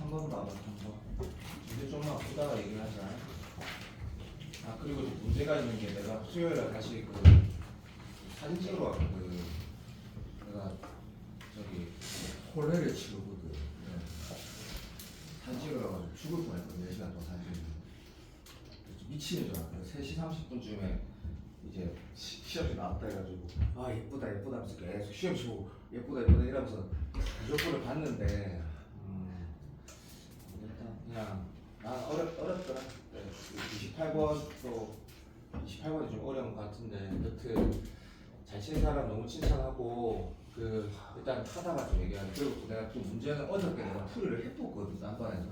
3번 봐봐, 3번. 문제 좀만 보다가 얘기를 하자. 아, 그리고 문제가 있는 게 내가 수요일에 다시 그 사진 찍으러 왔거든. 내가 저기 콜레를 치거든. 네. 사진 찍으러 가지고 죽을 뻔했거든. 4시간 동안 사진 찍는 미치는 줄 알았어. 3시 30분쯤에 이제 시험지 나왔다 해가지고 아 예쁘다 예쁘다 하면서 계속 시험지 보고 예쁘다 예쁘다 이러면서 무조건을 봤는데 일단 그냥 어렵더라. 네, 28번도 28번이 좀 어려운 것 같은데 여튼 잘 치는 사람 너무 칭찬하고 그 일단 하다가 좀 얘기하는. 그리고 또 내가 또 문제는 어저께 내가 풀이를 해봤거든 딴반에서.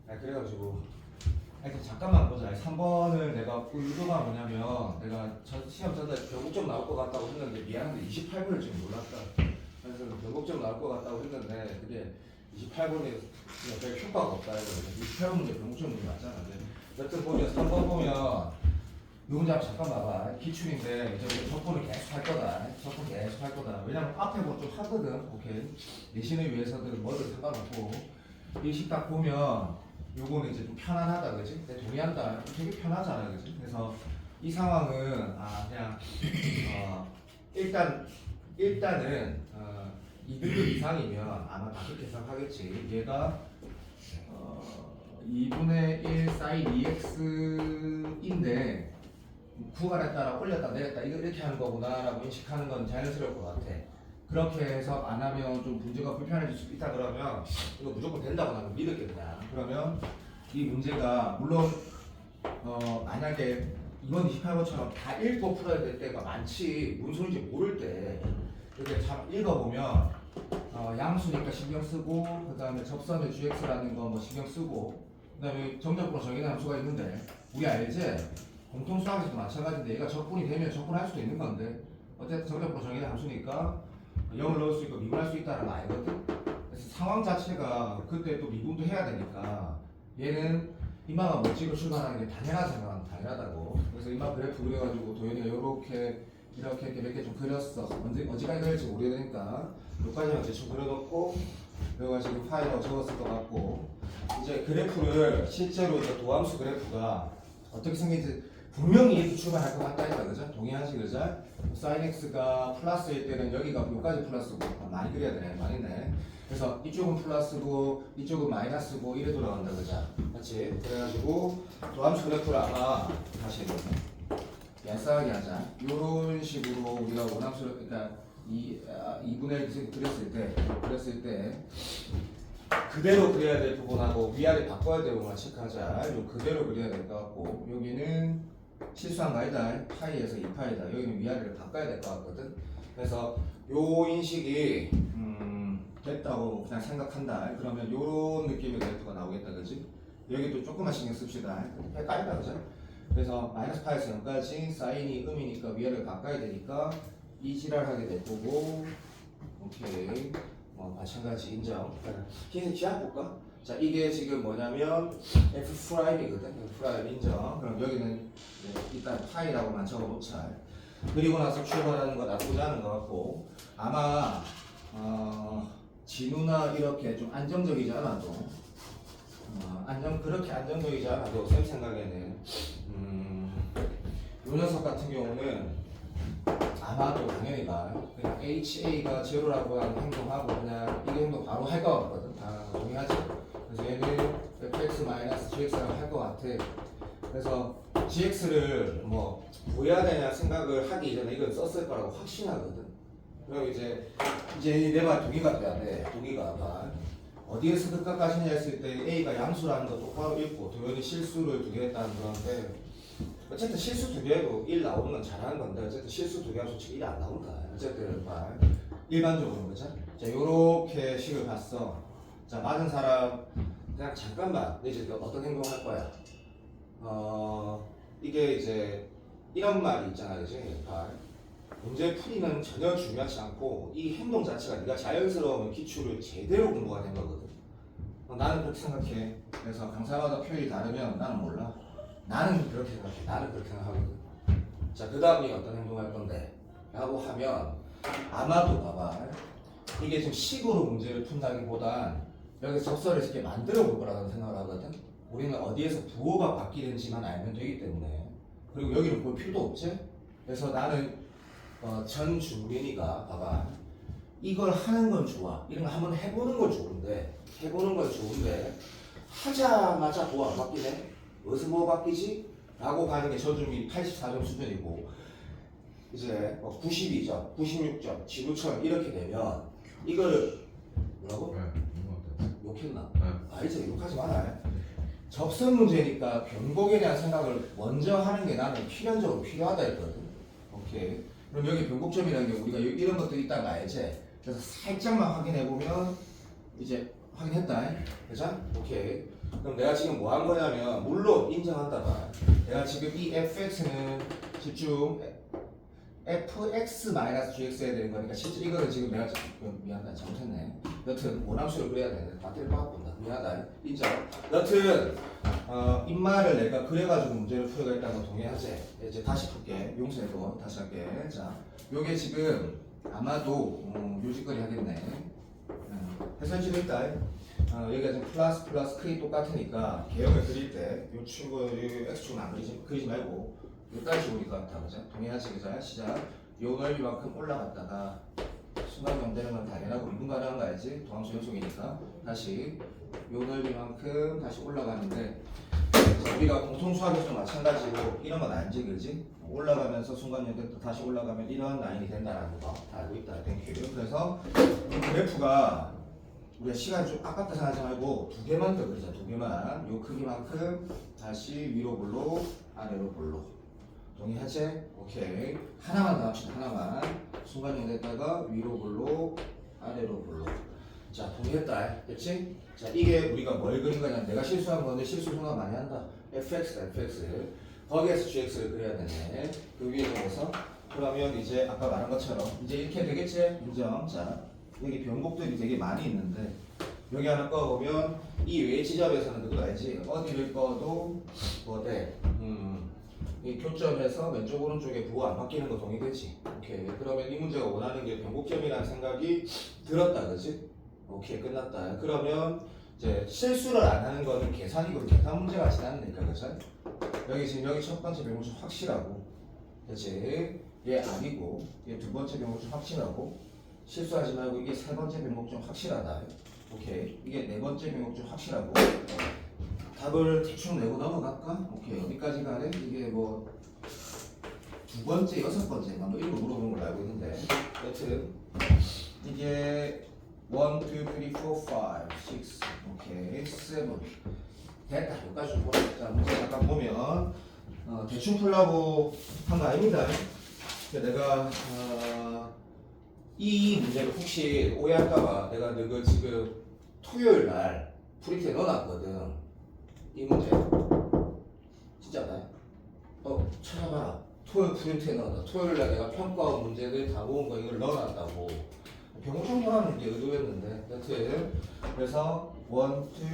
그래가지고 하여튼 잠깐만 보자. 3번을 내가 의도가 뭐냐면 내가 시험 전날 변곡점 나올 것 같다고 했는데 미안한데 28번을 지금 몰랐다. 그래서 변곡점 나올 것 같다고 했는데 그게 28번이 별 효과가 없다 해서 28번 문제 변곡점 문제 맞잖아. 근데 여튼 보면 3번 보면 요 문제 한번 잠깐 봐봐. 기출인데 이제 적분을 계속 할 거다. 적분 계속 할 거다. 왜냐면 앞에 뭐 좀 하거든. 오케이. 내신을 위해서든 뭐든 상관없고 이 식딱 보면 요거는 이제 좀 편안하다, 그지? 내가 동의한다. 되게 편하잖아, 그지? 그래서 이 상황은 그냥 일단은 2등급 이상이면 아마 다 그렇게 생각하겠지. 얘가 2분의 1 sin 2x인데 구간에 따라 올렸다 내렸다 이렇게 하는 거구나라고 인식하는 건 자연스러울 것 같아. 그렇게 해서 안 하면 좀 문제가 불편해질 수 있다 그러면 이거 무조건 된다고 나는 믿었겠다. 그러면 이 문제가 물론 만약에 이번 28번처럼 다 읽고 풀어야 될 때가 많지. 무슨 소리인지 모를 때 이렇게 잘 읽어보면 양수니까 신경 쓰고 그 다음에 접선의 gx라는 거 뭐 신경 쓰고 그 다음에 정적분으로 정의된 함수가 있는데 우리 알지? 공통수학에서도 마찬가지인데 얘가 적분이 되면 적분할 수도 있는 건데 어쨌든 정적분으로 정의된 함수니까 0을 넣을 수 있고 미분할 수 있다는 거 알거든? 그래서 상황 자체가 그때 또 미분도 해야 되니까 얘는 이마가 멋지고 출발하는 게 당연하다 생각하면 당연하다고. 그래서 이마 그래프 그려가지고 도현이가 이렇게 몇 개 좀 그렸어. 언제까지 그릴지 모르니까 여기까지만 대충 그려놓고 여기가 지금 파일하고 적었을 것 같고 이제 그래프를 실제로 이제 도함수 그래프가 어떻게 생긴지 분명히 이렇게 출발할 것 같다 했다, 그죠? 동의하시, 그죠? sin x가 플러스일 때는 여기가 여기까지 플러스고 많이 그려야 되네, 많이 네. 그래서 이쪽은 플러스고 이쪽은 마이너스고 이래 돌아간다, 그죠? 맞지? 그래가지고 도함수 그래프를 아마 다시 얄쌍하게 하자. 이런 식으로 우리가 원함수를 그러니까 2분의 1 그렸을 때 그대로 그려야 될 부분하고 위아래 바꿔야 될 부분만 체크하자. 요 그대로 그려야 될 것 같고 여기는 실수한 거 아니다. 파이에서 2파이다. 여기는 위아래를 바꿔야 될 것 같거든. 그래서 요 인식이 됐다고 그냥 생각한다. 그러면 요런 느낌의 그래프가 나오겠다, 그지? 여기도 조금만 신경 씁시다. 헷갈린다, 그죠? 그래서 마이너스 파에서 0까지 사인이 음이니까 위아래를 바꿔야 되니까 이 지랄하게 될 거고. 오케이. 마찬가지 인정. 흰색 지압 볼까? 자, 이게 지금 뭐냐면 F'이거든. F' 인정. 그럼 여기는 일단 파이라고만 적어놓자. 그리고 나서 출발하는 거 나쁘지 않은 것 같고 아마 진우나 이렇게 좀 안정적이지 않아도 그렇게 안정적이지 않아도 쌤 생각에는 요 녀석 같은 경우는 아마도 당연히가 그냥 HA가 제로라고 하는 행동하고 그냥 이 행동 바로 할 것 같거든. 다 동의하지? 그래서 얘는 fx-gx라고 할 것 같아. 그래서 gx를 뭐 보여야 되냐 생각을 하기 전에 이건 썼을 거라고 확신하거든. 그럼 이제 내 말 동의가 돼야 돼. 동의가 봐. 어디에서 끝까지 했을 때 A가 양수라는 거 똑바로 읽고 도현이 실수를 2개 했다는 건데 어쨌든 실수 2개도 1 나오는 건 잘하는 건데 어쨌든 실수 2개 하면 솔직히 1이 안 나온다. 어쨌든 일반적으로 그죠? 자, 요렇게 식을 봤어. 자, 맞은 사람 그냥 잠깐만 이제 어떤 행동할 거야? 이게 이제 이런 말이 있잖아, 그지? 문제 풀이는 전혀 중요하지 않고 이 행동 자체가 네가 자연스러운 기출을 제대로 공부가 된 거거든. 나는 그렇게 생각해. 그래서 강사마다 표현이 다르면 나는 몰라. 나는 그렇게 생각해. 나는 그렇게 생각하거든. 자, 그 다음이 어떤 행동할 건데? 라고 하면 아마도 봐봐. 이게 지금 식으로 문제를 푼다기보단 여기서 접선을 이렇게 만들어 볼 거라고 생각을 하거든. 우리는 어디에서 부호가 바뀌는지만 알면 되기 때문에. 그리고 여기는 볼 필요도 없지. 그래서 나는 전준민이가 봐봐, 이걸 하는 건 좋아, 이런 거 한번 해보는 건 좋은데 하자마자 부호 안 바뀌네. 어디서 부호 바뀌지? 라고 가는 게 전준민이 84점 수준이고, 이제 92점, 96점, 지구처럼 이렇게 되면 이거를 뭐라고? 욕했나? 이제 욕하지 마라. 접선 문제니까 변곡에 대한 생각을 먼저 하는 게 나는 필연적으로 필요하다 했거든. 오케이. 그럼 여기 변곡점이라는 게 우리가 이런 것도 있다는 거 알지? 그래서 살짝만 확인해 보면 이제 확인했다. 그죠? 오케이. 그럼 내가 지금 뭐 한 거냐면, 물론 인정한다 봐. 내가 지금 이 fx는 집중 fx-gx 해야 되는 거니까 실제 이거는 지금 내가 미안하다 잘못했네. 여튼 원함수를 그려야 되는데 다 틀려봤구나. 미안하다. 인정. 여튼 인마를 내가 그래가지고 문제를 풀어야겠다는 거 동의하지? 이제 다시 풀게. 용서해도 다시 할게. 자, 요게 지금 아마도 요지거리 하겠네. 해설지도 있다. 여기가 지금 플러스 크기 똑같으니까 개형을 그릴 때 요 친구 x축은 안 그리지 말고 여기까지 오니까 다 그죠? 동의하시 그죠? 시작. 요 넓이만큼 올라갔다가 순간 연대는 건 당연하고 미분 가능한 거 알지? 도함수 연속이니까 다시 요 넓이만큼 다시 올라가는데, 자, 우리가 공통수학에서도 마찬가지로 이런 건 알지 그지? 올라가면서 순간 연대 또 다시 올라가면 이런 라인이 된다라는 거 다 알고 있다. 땡큐. 그래서 이 그래프가 우리가 시간 좀 아깝다 생각하지 말고 두 개만 더 그리자. 두 개만. 요 크기만큼 다시 위로 볼록 아래로 볼록. 동의하지? 오케이. 하나만 더 합시다. 하나만. 순간연대에다가 위로 볼록 아래로 볼록. 자, 동의했다. 됐지? 자, 이게 우리가 뭘 그린 거냐. 내가 실수한 건데 실수 생각 많이 한다. fx다 fx. 거기에서 gx를 그려야 되네. 그 위에 놓아서. 그러면 이제 아까 말한 것처럼 이제 이렇게 되겠지? 인정. 자, 여기 변곡들이 되게 많이 있는데 여기 하나 꺼보면 이 외 지점에서는 그거 알지? 어디를 꺼도 뭐 돼? 이 교점에서 왼쪽 오른쪽에 부호 안 바뀌는 거 동의되지? 오케이. 그러면 이 문제가 원하는 게 변곡점이라는 생각이 들었다, 그지? 오케이, 끝났다. 그러면 이제 실수를 안 하는 거는 계산이고 계산 문제 같진 않으니까, 그죠? 여기 지금 여기 첫 번째 변곡점 확실하고, 그렇지? 얘 아니고, 얘 두 번째 변곡점 확실하고, 실수하지 말고 이게 세 번째 변곡점 확실하다. 오케이. 이게 네 번째 변곡점 확실하고. 답을 대충 내고 넘어갈까? 오케이. 어디까지 가래? 이게 뭐 두 번째, 여섯 번째인가 뭐 이런 거 물어보는 걸로 알고 있는데, 여튼 이게 1, 2, 3, 4, 5, 6 오케이 7 됐다. 여기까지 좀 보자. 자, 문제 잠깐 보면 대충 풀라고 한 거 아닙니다. 내가 이 문제를 혹시 오해할까봐 내가 너가 지금 토요일 날 프린트에 넣어놨거든. 이 문제 진짜다. 찾아봐라. 토요일 프린트에 넣었다. 토요일 날 내가 평가원 문제들 다 모은 거 이걸 넣어놨다고. 병원 하는 게 의도였는데 여튼 그래서 1, 2,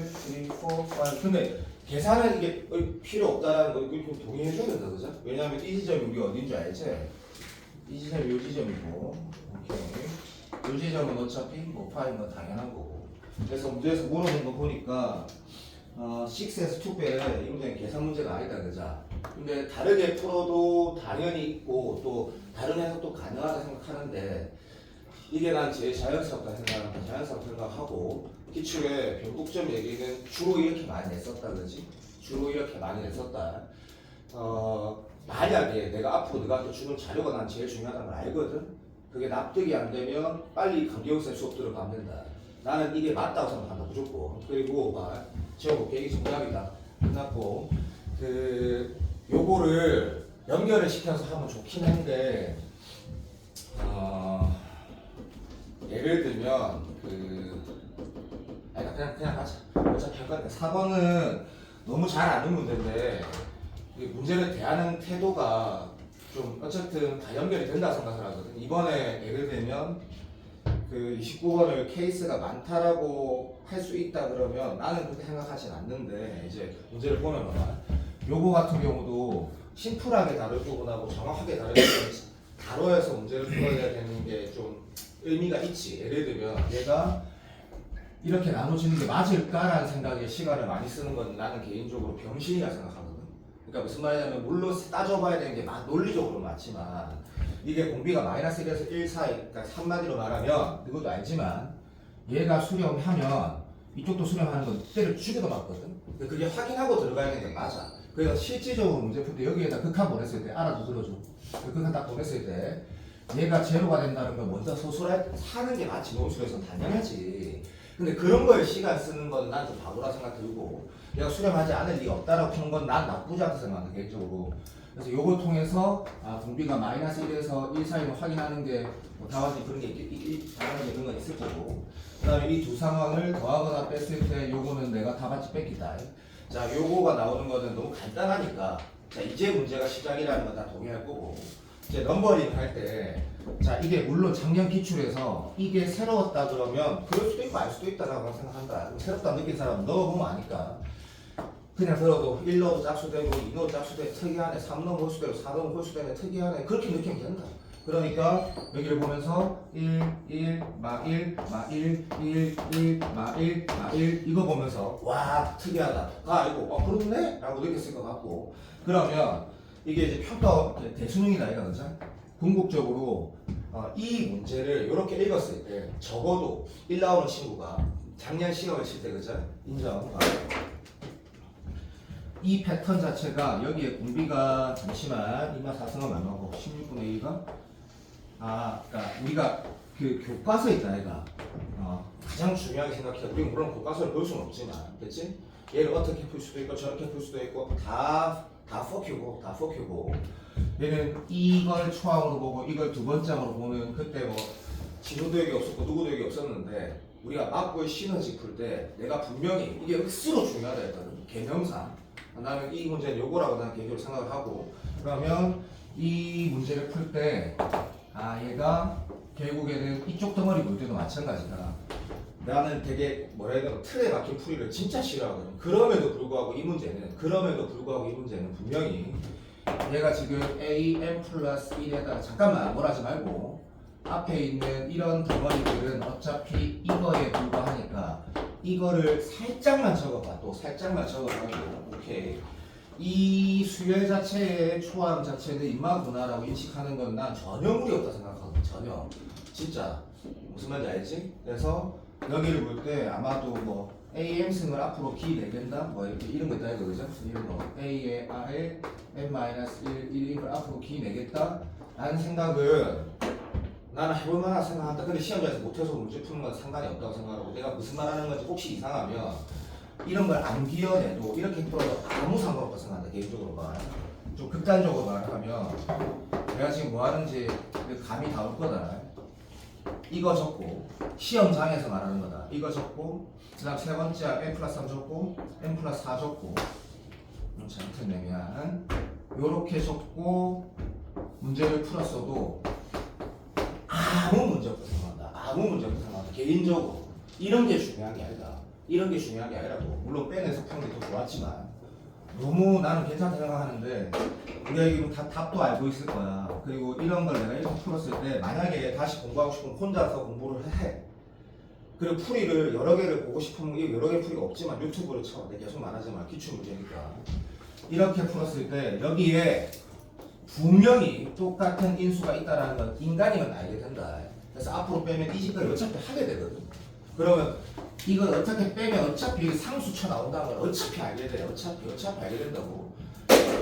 3, 4, 5 근데 계산은 이게 필요 없다라는 거 이거 좀 동의해줘야 된다, 그죠? 왜냐하면 이 지점이 우리 어딘 줄 알지? 이 지점이 요 지점이고, 오케이. 요 지점은 어차피 뭐 파인 건 당연한 거고. 그래서 문제에서 물어본 거 보니까 6에서 2 빼, 이 문제는 계산 문제가 아니다, 그죠? 근데 다르게 풀어도 당연히 있고 또 다른 해석도 가능하다 생각하는데, 이게 난 제일 자연스럽다 생각한다. 자연스럽다 생각하고, 기출에 변곡점 얘기는 주로 이렇게 많이 냈었다, 그러지? 주로 이렇게 많이 냈었다. 만약에 내가 앞으로 네가 또 주는 자료가 난 제일 중요하다는 걸 알거든? 그게 납득이 안 되면 빨리 강기용사 수업 들어가면 된다. 나는 이게 맞다고 생각한다, 무조건. 그리고 지워볼게. 이게 정답이다. 끝났고, 요거를 연결을 시켜서 하면 좋긴 한데, 예를 들면 그냥 하자. 어차피 할 건데 4번은 너무 잘 아는 문제인데 이 문제를 대하는 태도가 좀 어쨌든 다 연결이 된다 생각을 하거든. 이번에 예를 들면 29번을 케이스가 많다라고 할 수 있다 그러면 나는 그렇게 생각하진 않는데, 이제 문제를 보면 요거 같은 경우도 심플하게 다룰 부분하고 정확하게 다룰 부분이 다뤄서 문제를 풀어야 되는 게 좀 의미가 있지. 예를 들면 얘가 이렇게 나눠지는 게 맞을까라는 생각에 시간을 많이 쓰는 건 나는 개인적으로 병신이라 생각하거든. 그러니까 무슨 말이냐면 물론 따져봐야 되는 게 논리적으로 맞지만 이게 공비가 마이너스 1에서 1 사이, 그러니까 한마디로 말하면 그것도 알지만 얘가 수렴하면 이쪽도 수렴하는 건 때를 죽여도 맞거든. 근데 그게 확인하고 들어가야 되는 게 맞아. 그래서 실질적으로 문제 풀 때 여기에다 극한 보냈을 때 알아도 들어줘. 그 극한 딱 보냈을 때 얘가 제로가 된다는 걸 먼저 사는 게 맞지. 논술에서는 당연하지. 근데 그런 거에 시간 쓰는 건 난 좀 바보라 생각 들고 내가 수렴하지 않을 리 없다라고 하는 건 난 나쁘지 않다 생각해 개인적으로. 그래서 요걸 통해서 공비가 마이너스 1에서 1 사이를 확인하는 게뭐 다와지 그런 게 당연히 그런 건 있을 거고. 그 다음에 이 두 상황을 더하거나 뺐을 때 요거는 내가 다 같이 뺏기다. 자 요거가 나오는 거는 너무 간단하니까 자 이제 문제가 시작이라는 건 다 동의할 거고 이제 넘버링 할 때 자 이게 물론 작년 기출에서 이게 새로웠다 그러면 그럴 수도 있고 알 수도 있다라고 생각한다. 새롭다 느낀 사람은 넣어보면 아니까 그냥 들어도 1 넣어도 짝수되고 2 넣어도 짝수되고 특이하네 3 넣으면 홀수되고 4 넣으면 홀수되네 특이하네 그렇게 느끼면 된다. 그러니까 여기를 보면서 1, 1, 마 1, 마 1, 1, 1, 마 1, 마 1 이거 보면서 와 특이하다 알고 그렇네? 라고 느꼈을 것 같고 그러면 이게 이제 평가 대수능이다 이거 그죠? 궁극적으로 이 문제를 이렇게 읽었을 때 적어도 1 나오는 친구가 작년 시험을 칠 때 그죠? 인정. 이 패턴 자체가 여기에 공비가 잠시만 24,000원 얼마고 16분의 2가 그러니까 우리가 그 교과서에 있다 얘가 가장 중요하게 생각해. 우리가 물론 교과서를 볼 수는 없지만 그렇지? 얘를 어떻게 풀 수도 있고 저렇게 풀 수도 있고 다 포큐고 얘는 이걸 초항으로 보고 이걸 두 번째로 보면 그때 뭐 진호도 여기 없었고 누구도 여기 없었는데 우리가 막고의 시너지 풀 때 내가 분명히 이게 억수로 중요하다 했거든 개념상. 나는 이 문제는 요거라고 나는 개인적으로 생각을 하고 그러면 이 문제를 풀 때 얘가 결국에는 이쪽 덩어리 볼 때도 마찬가지다. 나는 되게 뭐라 해야 되나 틀에 박힌 풀이를 진짜 싫어하거든. 그럼에도 불구하고 이 문제는 분명히 얘가 지금 am 플러스 1에다가 잠깐만 뭘 하지 말고 앞에 있는 이런 덩어리들은 어차피 이거에 불과하니까 이거를 살짝만 적어봐. 또 살짝만 적어가지고 오케이. 이 수열 자체의 초함 자체는 인마구나라고 인식하는 건 난 전혀 무리 없다 생각하거든. 전혀. 진짜 무슨 말인지 알지? 그래서 여기를 볼 때 아마도 뭐 AM 승을 앞으로 기 내겠다 뭐 이렇게 이런 거 있다 이거 그죠? 이런 거 A의 R에 n-1 1인 걸 앞으로 기 내겠다 라는 생각은 나는 해볼 만하다 생각한다. 근데 시험장에서 못해서 문제 푸는 건 상관이 없다고 생각하고 내가 무슨 말 하는 건지 혹시 이상하면 이런 걸 안 기어내도 이렇게 풀어도 아무 상관없다고 생각한다. 개인적으로만 좀 극단적으로 말하면 내가 지금 뭐 하는지 감이 다 올 거다. 이거 적고 시험장에서 말하는 거다. 이거 적고 그 다음 세 번째 n 플러스 3 적고 n 플러스 4 적고 잘못했네면 요렇게 적고 문제를 풀었어도 아무 문제 없다고 생각한다. 개인적으로 이런 게 중요한 게 아니다. 이런 게 중요한 게 아니라고. 물론 빼내서 푸는 게 더 좋았지만 너무 나는 괜찮다 생각하는데 우리가 지금 답도 알고 있을 거야. 그리고 이런 걸 내가 이렇게 풀었을 때 만약에 다시 공부하고 싶으면 혼자서 공부를 해. 그리고 풀이를 여러 개를 보고 싶으면 여러 개 풀이가 없지만 유튜브를 쳐. 내가 계속 말하지만 기출 문제니까 이렇게 풀었을 때 여기에 분명히 똑같은 인수가 있다는 건 인간이면 알게 된다. 그래서 앞으로 빼면 이 짓을 어차피 하게 되거든. 그러면 이걸 어떻게 빼면 어차피 상수쳐 나온다는 걸 어차피 알게 돼. 어차피 알게 된다고.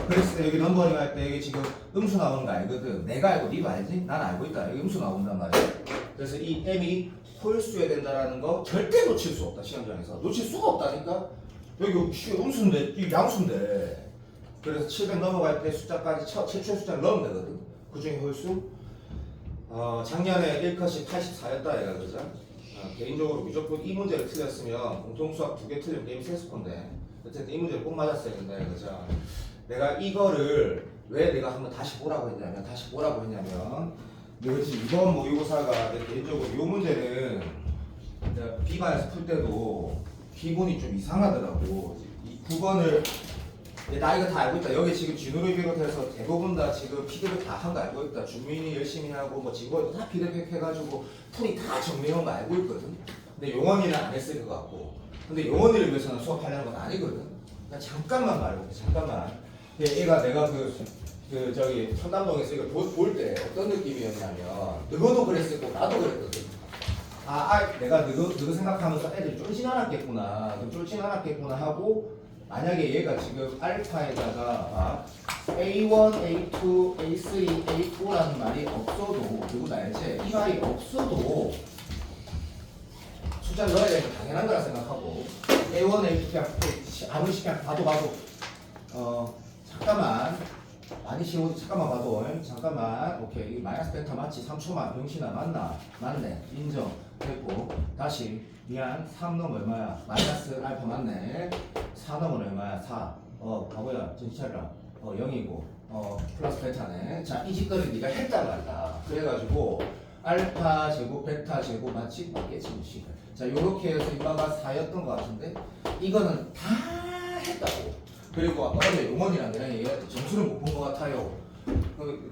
그래서 여기 넘버링 할 때 여기 지금 음수 나오는 거 알거든. 내가 알고 니도 알지? 난 알고 있다. 여기 음수 나온단 말이야. 그래서 이 m이 홀수여야 된다는 거 절대 놓칠 수 없다. 시험장에서 놓칠 수가 없다니까. 여기 음수인데 이 양수인데. 그래서 700 넘어갈 때 숫자까지 최초의 숫자를 넣으면 되거든. 그 중에 홀수. 작년에 1컷이 84였다 얘가 그죠? 개인적으로 무조건 이 문제를 틀렸으면 공통수학 2개 틀리면 게임 셌을 건데 어쨌든 이 문제를 꼭 맞았어야 된다 이거죠. 내가 이거를 왜 내가 한번 다시 보라고 했냐면 이번 모의고사가 내 개인적으로 이 문제는 비반에서 풀 때도 기분이 좀 이상하더라고. 이 9번을 나 이거 다 알고 있다. 여기 지금 진호를 비롯해서 대부분 다 지금 피드백 다 한 거 알고 있다. 준민이 열심히 하고 뭐 직원도 다 피드백 해가지고 풀이 다 정리한 거 알고 있거든. 근데 용원이는 안 했을 것 같고. 근데 용원이를 위해서는 수업하려는 건 아니거든. 그러니까 잠깐만 말해볼게. 잠깐만. 얘가 내가 저기 청담동에서 이거 볼 때 어떤 느낌이었냐면 너도 그랬을 거고 나도 그랬거든. 내가 너도 생각하면서 애들이 쫄진 않았겠구나. 그럼 쫄진 않았겠구나 하고 만약에 얘가 지금 알파에다가 A1, A2, A3, A4라는 말이 없어도 누구나 알지? 이 말이 없어도 숫자 넣어야 되는 건 당연한 거라 생각하고 A1, A2 그냥 아무리 그냥 봐도 잠깐만 많이 쉬워도 잠깐만 봐도 잠깐만 오케이 이 마이너스 벡터 맞지? 3초만 병신아 맞나? 맞네 인정 됐고 다시 미안 3 넘어 얼마야? 마이너스 알파 맞네 4 넘어 얼마야? 4 바보야 정신 차려라 0이고 플러스 벡터네 자 이 짓거리 네가 했단 말이야 그래가지고 알파 제곱 베타 제곱 맞지? 맞겠지 무시 자 요렇게 해서 이마가 4였던 것 같은데 이거는 다 했다고 그리고 아까 전에 용원이랑 내가 얘기할 때 점수를 못 본 것 같아요.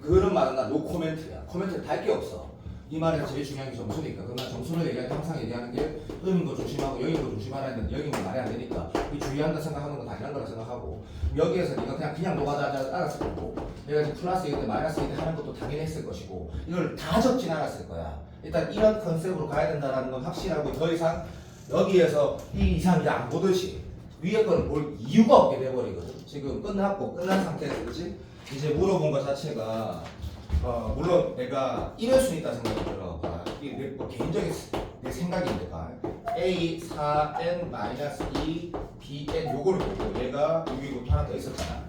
그런 말은 나 노 코멘트야. 코멘트 달 게 없어. 이 말에서 제일 중요한 게 점수니까. 그럼 나 점수를 얘기할 때 항상 얘기하는 게 음인 거 조심하고 영인 거 조심하라 했는데 영인 거 말이 안 되니까 이 주의한다 생각하는 건 당연한 거라 생각하고 여기에서 네가 그냥 노가다 알았을 거고 내가 지금 플러스 1때 마이너스 1때 하는 것도 당연히 했을 것이고 이걸 다 적진 않았을 거야. 일단 이런 컨셉으로 가야 된다는 건 확실하고 더 이상 여기에서 이 이상 이제 안 보듯이 위에 거는 볼 이유가 없게 돼버리거든. 지금 끝난 상태에서 그렇지? 이제 물어본 것 자체가 물론 내가 이럴 수 있다 생각이 들어. 이게 내 개인적인 내 생각인데 A 4n-2 bn 요거를 보고 얘가 여기 하나 더 있었잖아.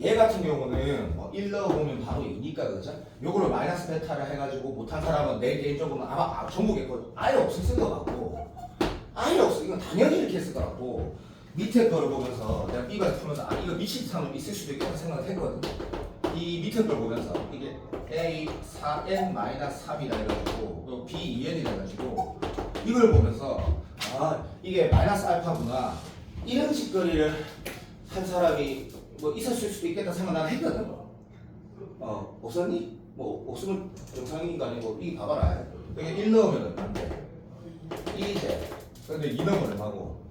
얘 같은 경우는 1 넣어보면 바로 2니까 그죠? 요거를 마이너스 베타를 해가지고 못한 사람은 내 개인적으로는 아마 전국에 아예 없었을 것 같고 아예 없어. 이건 당연히 이렇게 했을 것 같고 밑에 거를 보면서 내가 B가 풀면서 이거 미친 사람도 있을 수도 있겠다 생각을 했거든. 이 밑에 걸 보면서 이게 A 4n-3이라 해가지고 B 2n이라 해가지고 이걸 보면서 이게 마이너스 알파구나 이런 짓거리를 한 사람이 있었을 수도 있겠다 생각 난 했거든. 없었니? 없으면 정상인 거 아니고 이 봐봐라. 여기 1 넣으면 안 돼. 2제 근데 2 넣으면 얼마고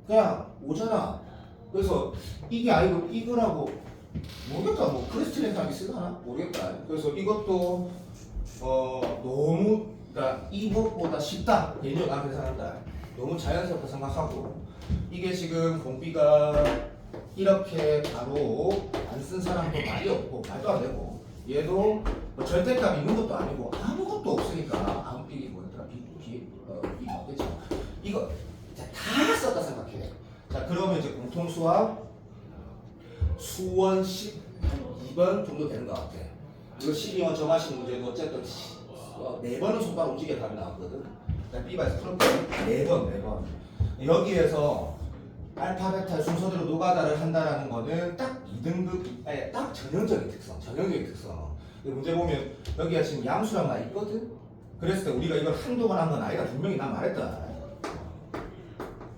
그냥 오잖아. 그래서 이게 아니고 이거라고 모르겠다. 크리스티네 사람이 쓰려나? 모르겠다. 그래서 이것도 너무 그러니까 이것보다 쉽다. 개인적으로 나는 그렇게 생각한다. 너무 자연스럽다 생각하고 이게 지금 공비가 이렇게 바로 안 쓴 사람도 많이 없고 말도 안 되고 얘도 절대값 있는 것도 아니고 아무것도 없으니까 이게 뭐였더라? 이 맞겠지? 이거 다 썼다 생각해. 자, 그러면 이제 공통수학 수원 12번 정도 되는 것 같아. 이거 12번 정하신 문제도 어쨌든 4번은 손가락 움직여 답이 나왔거든. B바에서 풀었고 4번. 여기에서 알파, 베타 순서대로 노가다를 한다라는 거는 딱 2등급, 딱 전형적인 특성. 문제 보면 여기가 지금 양수랑 나 있거든. 그랬을 때 우리가 이걸 한동안 한 건 아니라 분명히 난 말했다.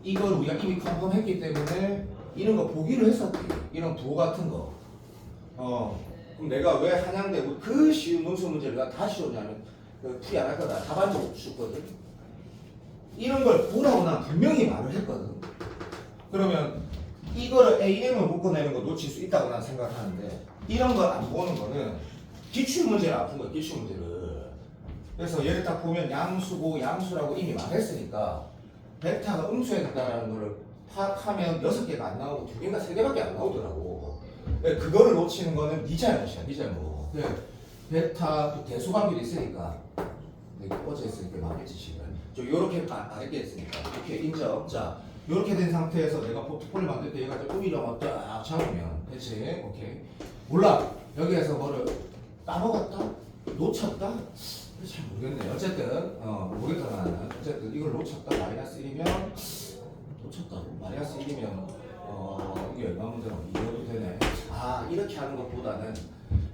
이걸 우리가 이미 컨펌했기 때문에 이런 거 보기로 했었지. 이런 부호 같은 거. 그럼 내가 왜 한양대 그 쉬운 논술 문제를 내가 다 쉬웠냐면 풀이 안 할 거다. 답안도 줬거든. 이런 걸 보라고 난 분명히 말을 했거든. 그러면 이거를 AM을 묶어내는 거 놓칠 수 있다고 난 생각하는데 이런 걸 안 보는 거는 기출문제를 안 푼 거야. 기출문제를. 그래서 얘를 딱 보면 양수고 양수라고 이미 말했으니까 베타가 음수해야 된다는 걸 파악하면 6개가 안 나오고 2개인가 3개밖에 안 나오더라고. 그거를 놓치는 거는 네 잘못이야. 네 잘못. 베타 대소관계도 있으니까 어제 했으니까 맞겠지 지금. 저 요렇게 알게 했으니까 이렇게 인정. 자 요렇게 된 상태에서 내가 포트폴리오 만들 때 얘가 음이랑 딱 잡으면 그치? 오케이. 몰라. 여기에서 뭐를 까먹었다? 놓쳤다? 잘 모르겠네. 어쨌든 모르겠다는 어쨌든 이걸 놓쳤다. 마이너스 1이면 놓쳤다고? 마이너스 1이면 이게 얼마 문제라고 이해도 되네. 이렇게 하는 것보다는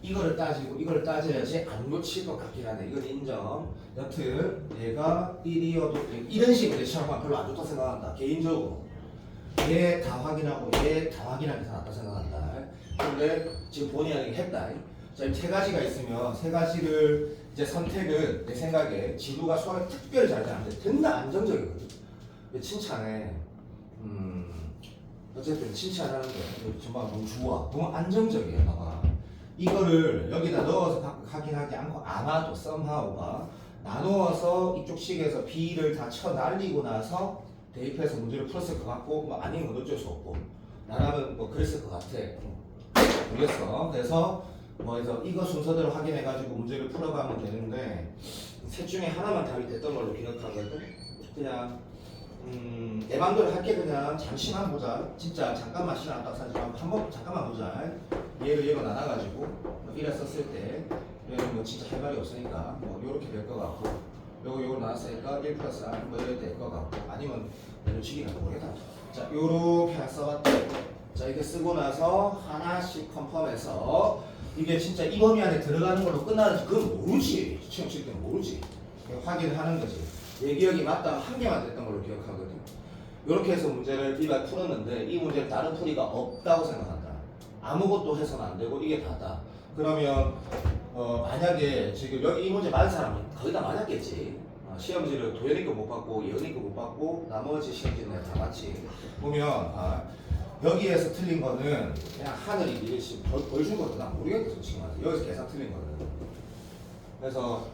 이거를 따지고 이거를 따져야지 안 놓칠 것 같긴 하네. 이건 인정. 여튼 얘가 1이어도 이런 식으로 시험하면 별로 안 좋다 생각한다. 개인적으로 얘 다 확인하고 얘 다 확인하기 더 낫다 생각한다. 근데 지금 본의 아니게 했다. 자, 세 가지가 있으면 세 가지를 이제 선택은 내 생각에 지도가 수학에 특별히 잘 되는데 된다 안정적이거든. 칭찬해. 어쨌든 칭찬하는데 정말 너무 좋아. 너무 안정적이야. 봐봐. 이거를 여기다 넣어서 확인하지 않고 아마도 썸하우가 나누어서 이쪽 식에서 b를 다 쳐 날리고 나서 대입해서 문제를 풀었을 것 같고 뭐 아닌 건 어쩔 수 없고 나라면 뭐 그랬을 것 같아. 모르겠어. 그래서 그래서 이거 순서대로 확인해가지고 문제를 풀어가면 되는데 셋 중에 하나만 답이 됐던 걸로 기억하거든. 그냥 내 맘대로 할게. 그냥 잠시만 보자. 진짜 잠깐만 시간 딱 사지만 한번 잠깐만 보자. 얘로 나눠가지고 이래 썼을 때 얘는 뭐 진짜 할 말이 없으니까 뭐 요렇게 될 것 같고 요거 나눴으니까 1 플러스 R 뭐 이래 될 것 같고 아니면 내려치기가 모르겠다. 자 요렇게 써봤대. 자 이렇게 쓰고 나서 하나씩 컨펌해서 이게 진짜 이 범위 안에 들어가는 걸로 끝나는지 그건 모르지. 시험 칠 때는 모르지. 확인하는 거지. 내 기억이 맞다면 한 개만 됐던 걸로 기억하거든. 이렇게 해서 문제를 이발 풀었는데 이 문제를 다른 풀이가 없다고 생각한다. 아무것도 해서는 안 되고 이게 다다. 그러면 만약에 지금 여기 이 문제 맞은 사람이 거의 다 맞았겠지. 시험지를 도현이 거 못 받고 예은이 거 못 받고 나머지 시험지는 내가 다 맞지. 보면 여기에서 틀린 거는 그냥 하늘이 니를 지금 벌 준 거든. 난 모르겠다 솔직히 말해서. 여기서 계산 틀린 거는. 그래서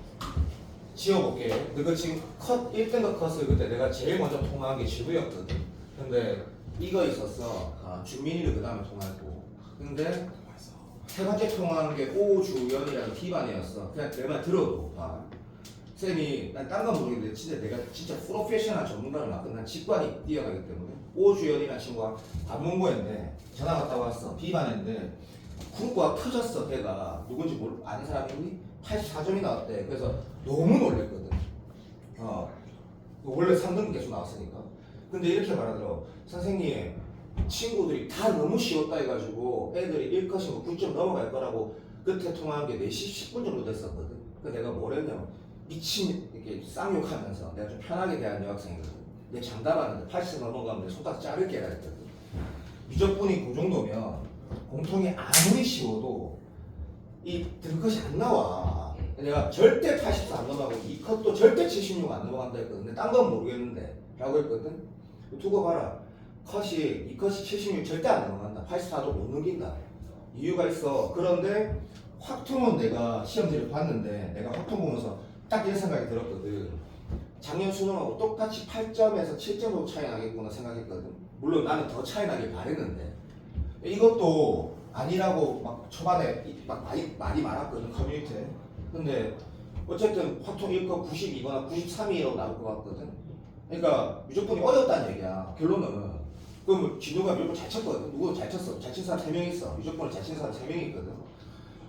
지워볼게. 너가 지금 컷 1등급 컷을 그때 내가 제일 먼저 통화한 게 지구였거든. 근데 이거 있었어. 주민이를 그 다음에 통화했고. 근데 세 번째 통화한 게 오주연이라는 T반이었어. 그냥 내 말 들어도 봐. 쌤이 난 딴 건 모르겠는데 진짜 내가 진짜 프로페셔널 전문가를 맡은 난 직관이 뛰어나기 때문에 오주연이라는 친구가 안문고였는데 전화 갔다 왔어. B반인데 국어가 터졌어. 걔가 누군지 아는 사람이 84점이 나왔대. 그래서 너무 놀랬거든. 원래 3등급 계속 나왔으니까. 근데 이렇게 말하더라고. 선생님, 친구들이 다 너무 쉬웠다 해가지고 애들이 1컷이고 9점 넘어갈 거라고 끝에 통화한 게 4시 10분 정도 됐었거든. 그래서 내가 뭘 했냐면 미친 이렇게 쌍욕하면서 내가 좀 편하게 대한 여학생이거든. 내 장담하는데 80 넘어가면 내 손가락 자를게 라 했거든. 미적분이 그 정도면 공통이 아무리 쉬워도 이 들컷이 안 나와. 내가 절대 80도 안 넘어가고 이 컷도 절대 76 안 넘어간다 했거든. 근데 딴 건 모르겠는데 라고 했거든. 두고 봐라. 이 컷이 76 절대 안 넘어간다. 84도 못 넘긴다. 이유가 있어. 그런데 확통은 내가 시험지를 봤는데 내가 확통 보면서 딱 이런 생각이 들었거든. 작년 수능하고 똑같이 8점에서 7점 정도 차이 나겠구나 생각했거든. 물론 나는 더 차이 나길 바랬는데 이것도 아니라고 막 초반에 막 말이 많았거든 커뮤니티에. 근데 어쨌든 확통 1컷 92거나 93이라고 나올 것 같거든. 그러니까 무조건이 어렵다는 얘기야. 결론은 그럼 진우가 무조건 잘 쳤거든. 누구 잘 쳤어? 잘 친 사람 3명 있어. 무조건을 잘 친 사람 3명 있거든.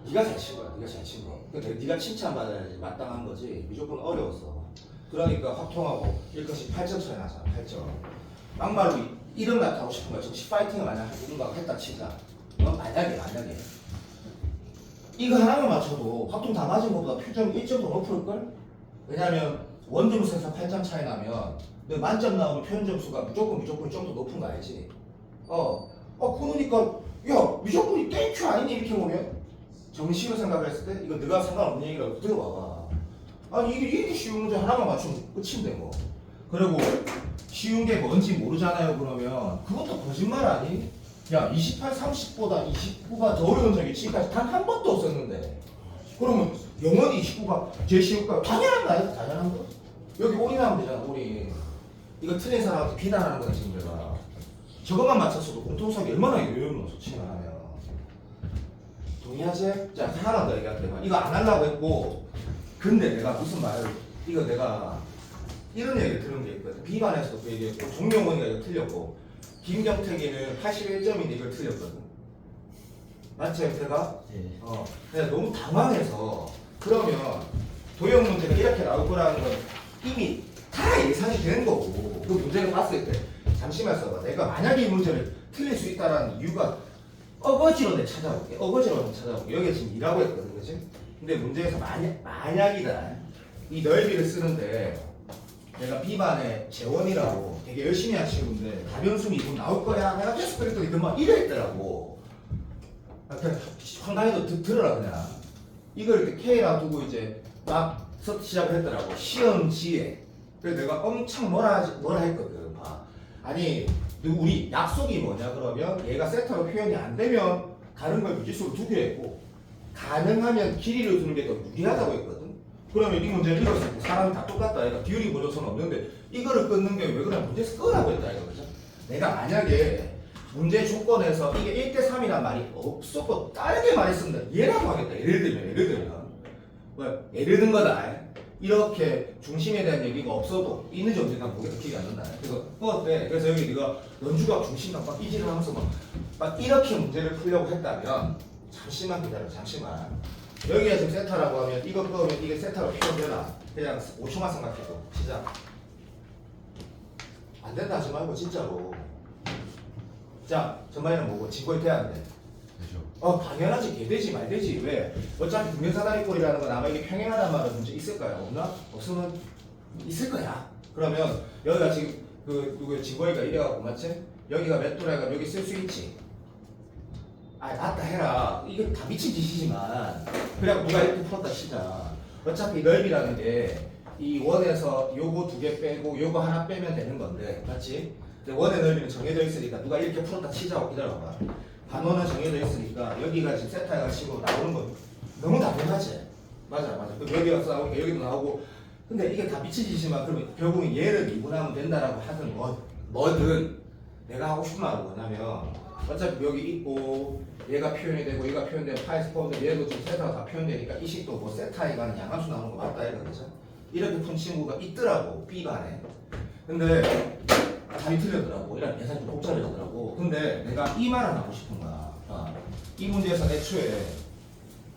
네가 잘 친 거야. 네가 잘 친 거. 그러니까 네가 칭찬받아야지 마땅한 거지. 무조건 어려웠어. 그러니까 확통하고 1컷이 8점 차이 나잖아. 8점. 막말로 이름 나타고 싶은 거야. 정시 파이팅을 만약 누군가가 했다 치자. 이건 만약에 이거 하나만 맞춰도 확통 다 맞은 것보다 표점 1점 더 높을걸? 왜냐면 원점수에서 8점 차이 나면 너 만점 나오면 표현 점수가 무조건 좀 더 높은 거 알지? 그러니까 야 무조건이 땡큐 아니니 이렇게 보면 정식으로 생각을 했을 때 이거 너가 상관없는 얘기라고 들어봐봐. 아니 이게 쉬운 문제 하나만 맞추면 끝인데 뭐. 그리고 쉬운 게 뭔지 모르잖아요. 그러면 그것도 거짓말 아니? 야 28, 30보다 29가 더 어려운 적이 지금까지 단 한 번도 없었는데 그러면 영원히 29가 제일 쉬울까? 당연한 거. 여기 올인하면 되잖아. 올인. 이거 틀린 사람한테 비난하는 거야 지금 내가. 저것만 맞췄어도 공통수학이 얼마나 요요는 솔직히 말하면. 동의하지? 자 하나만 더 얘기할게. 이거 안 하려고 했고 근데 내가 무슨 말을 이거 내가 이런 얘기 들은 게 있거든. B반에서도 그 얘기했고 종명원이가 이거 틀렸고 김경택이는 81점인데 이걸 틀렸거든. 맞지 형태가? 네. 내가 너무 당황해서 그러면 도형 문제가 이렇게 나올 거라는 건 이미 다 예상이 되는 거고 그 문제를 봤을 때 잠시만 써봐. 내가 만약에 이 문제를 틀릴 수 있다는 이유가 어거지로 내가 찾아볼게. 여기에 지금 2라고 했거든. 그치? 근데 문제에서 만약이다. 이 넓이를 쓰는데 내가 B반에 재원이라고 되게 열심히 한 친구인데 다변수이 이거 나올 거야. 내가 계속 그랬더니 그만 이래 있더라고. 그냥 황당해도 들어라 그냥. 이걸 이렇게 K랑 두고 이제 막 시작을 했더라고. 시험지에. 그래서 내가 엄청 뭐라 했거든. 봐. 아니 우리 약속이 뭐냐 그러면 얘가 세타로 표현이 안 되면 다른 걸 무지수로 두기로 했고 가능하면 길이를 두는 게 더 유리하다고 했거든. 그러면 이 문제를 읽었을 때 사람이 다 똑같다. 그러니까 비율이 보조선 없는데 이거를 끊는 게 왜 그래? 문제에서 끄라고 했다 이거죠. 내가 만약에 문제 조건에서 이게 1대3이란 말이 없었고 다르게 말했습니다. 얘라고 하겠다. 예를 들면 예를 든 거다. 이렇게 중심에 대한 얘기가 없어도 있는지 없는지 난 보겠다. 기억이 안 난다. 그래서 어때? 그래서 여기 네가 연주각 중심각 막 이질을 하면서 막 이렇게 문제를 풀려고 했다면 잠시만 기다려. 잠시만. 여기가 지금 세타라고 하면 이거 끄면 이게 세타로 표현되나? 그냥 5초만 생각해도 시작. 안 된다 하지 말고 진짜로. 자, 전반에는 뭐고? 진거리 돼야 안 돼? 그죠. 당연하지. 개되지 말되지. 왜? 어차피 등변사다리꼴이라는 건 아마 이게 평행하단 말은 문제 있을까요? 없나? 없으면 있을 거야. 그러면 여기가 지금 누구의 진거리가 이래갖고 맞지? 여기가 몇 도라가 여기 쓸 수 있지. 맞다 해라. 이게 다 미친 짓이지만 그냥 누가 이렇게 풀었다 치자. 어차피 넓이라는 게 이 원에서 요거 2개 빼고 요거 하나 빼면 되는 건데 맞지? 원의 넓이는 정해져 있으니까 누가 이렇게 풀었다 치자고 기다려봐. 반원은 정해져 있으니까 여기가 지금 세타가 치고 나오는 건 너무 당연하지. 맞아. 그럼 여기가 나오고 여기도 나오고. 근데 이게 다 미친 짓이지만 그러면 결국은 얘를 미분하면 된다라고 하든 뭐든 내가 하고 싶은 말은 뭐냐면 어차피 여기 있고 얘가 표현이 되고 얘가 표현되고 파이스 포함된 얘도 지금 세타가 다 표현되니까 이 식도 뭐 세타에 관한 양함수 나오는 거 맞다 이거죠. 이렇게 푼 친구가 있더라고 B반에. 근데 답이 틀렸더라고. 이런 계산이 좀 복잡해지더라고. 근데 내가 이 말을 하고 싶은 거야. 이 문제에서 애초에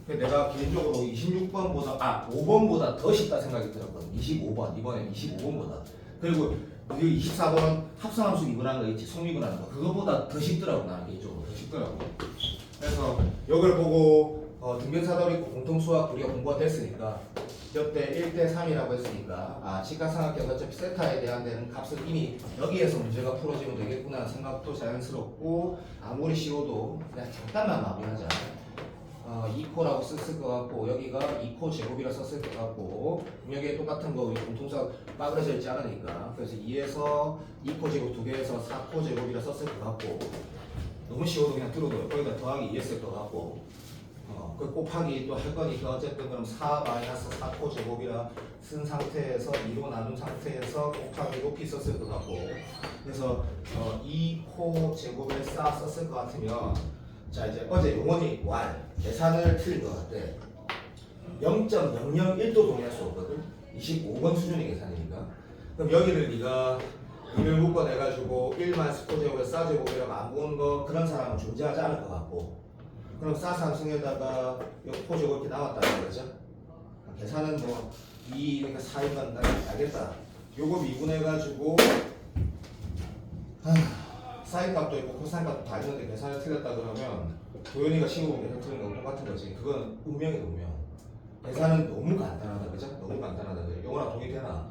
내가 개인적으로 26번보다 5번보다 더 쉽다 생각이 들었거든. 25번 이번에 25번보다. 그리고 24번은 합성함수 미분하는 거 있지. 속미분하는 거. 그거보다 더 쉽더라고. 나는 개인적으로 더 쉽더라고. 그래서 이걸 보고 등변사다리 공통수학 우리가 공부가 됐으니까 옆대 1대3이라고 했으니까 직각삼각형 어차피 세타에 대한 데는 값을 이미 여기에서 문제가 풀어지면 되겠구나 생각도 자연스럽고 아무리 쉬워도 그냥 잠깐만 마무리하자. 2코라고 썼을 것 같고 여기가 2코 제곱이라 썼을 것 같고 여기에 똑같은 거 공통수학 빠그러져 있지 않으니까 그래서 2에서 2코 제곱 2개에서 4코 제곱이라 썼을 것 같고 너무 쉬워도 그냥 들어도 거기다 더하기 2 했을 것 같고 그 곱하기 또 할 거니까 어쨌든 그럼 4-4코 제곱이라 쓴 상태에서 2로 나눈 상태에서 곱하기 높이 썼을 것 같고 그래서 2코 제곱에 쌓아 썼을 것 같으면 자 이제 어제 용원이 y 계산을 틀린 것 같아. 0.001도 동의할 수 없거든. 25번 수준의 계산이니까. 그럼 여기를 네가 2를 묶어내가지고 1만 스코 제곱에 싸 제곱이라고 안 보는 거 그런 사람은 존재하지 않을 것 같고 그럼 싸 상승에다가 코 제곱 이렇게 나왔다는 거죠. 계산은 뭐 2, 그러니까 4인 간다 알겠다. 요거 미분해가지고 사인 값도 있고 코사인 값도 다 있는데 계산이 틀렸다 그러면 도현이가 시험 계산 틀린 거 똑같은 거지. 그건 운명이다 운명. 계산은 너무 간단하다 그죠? 너무 간단하다. 영어랑 동의되나?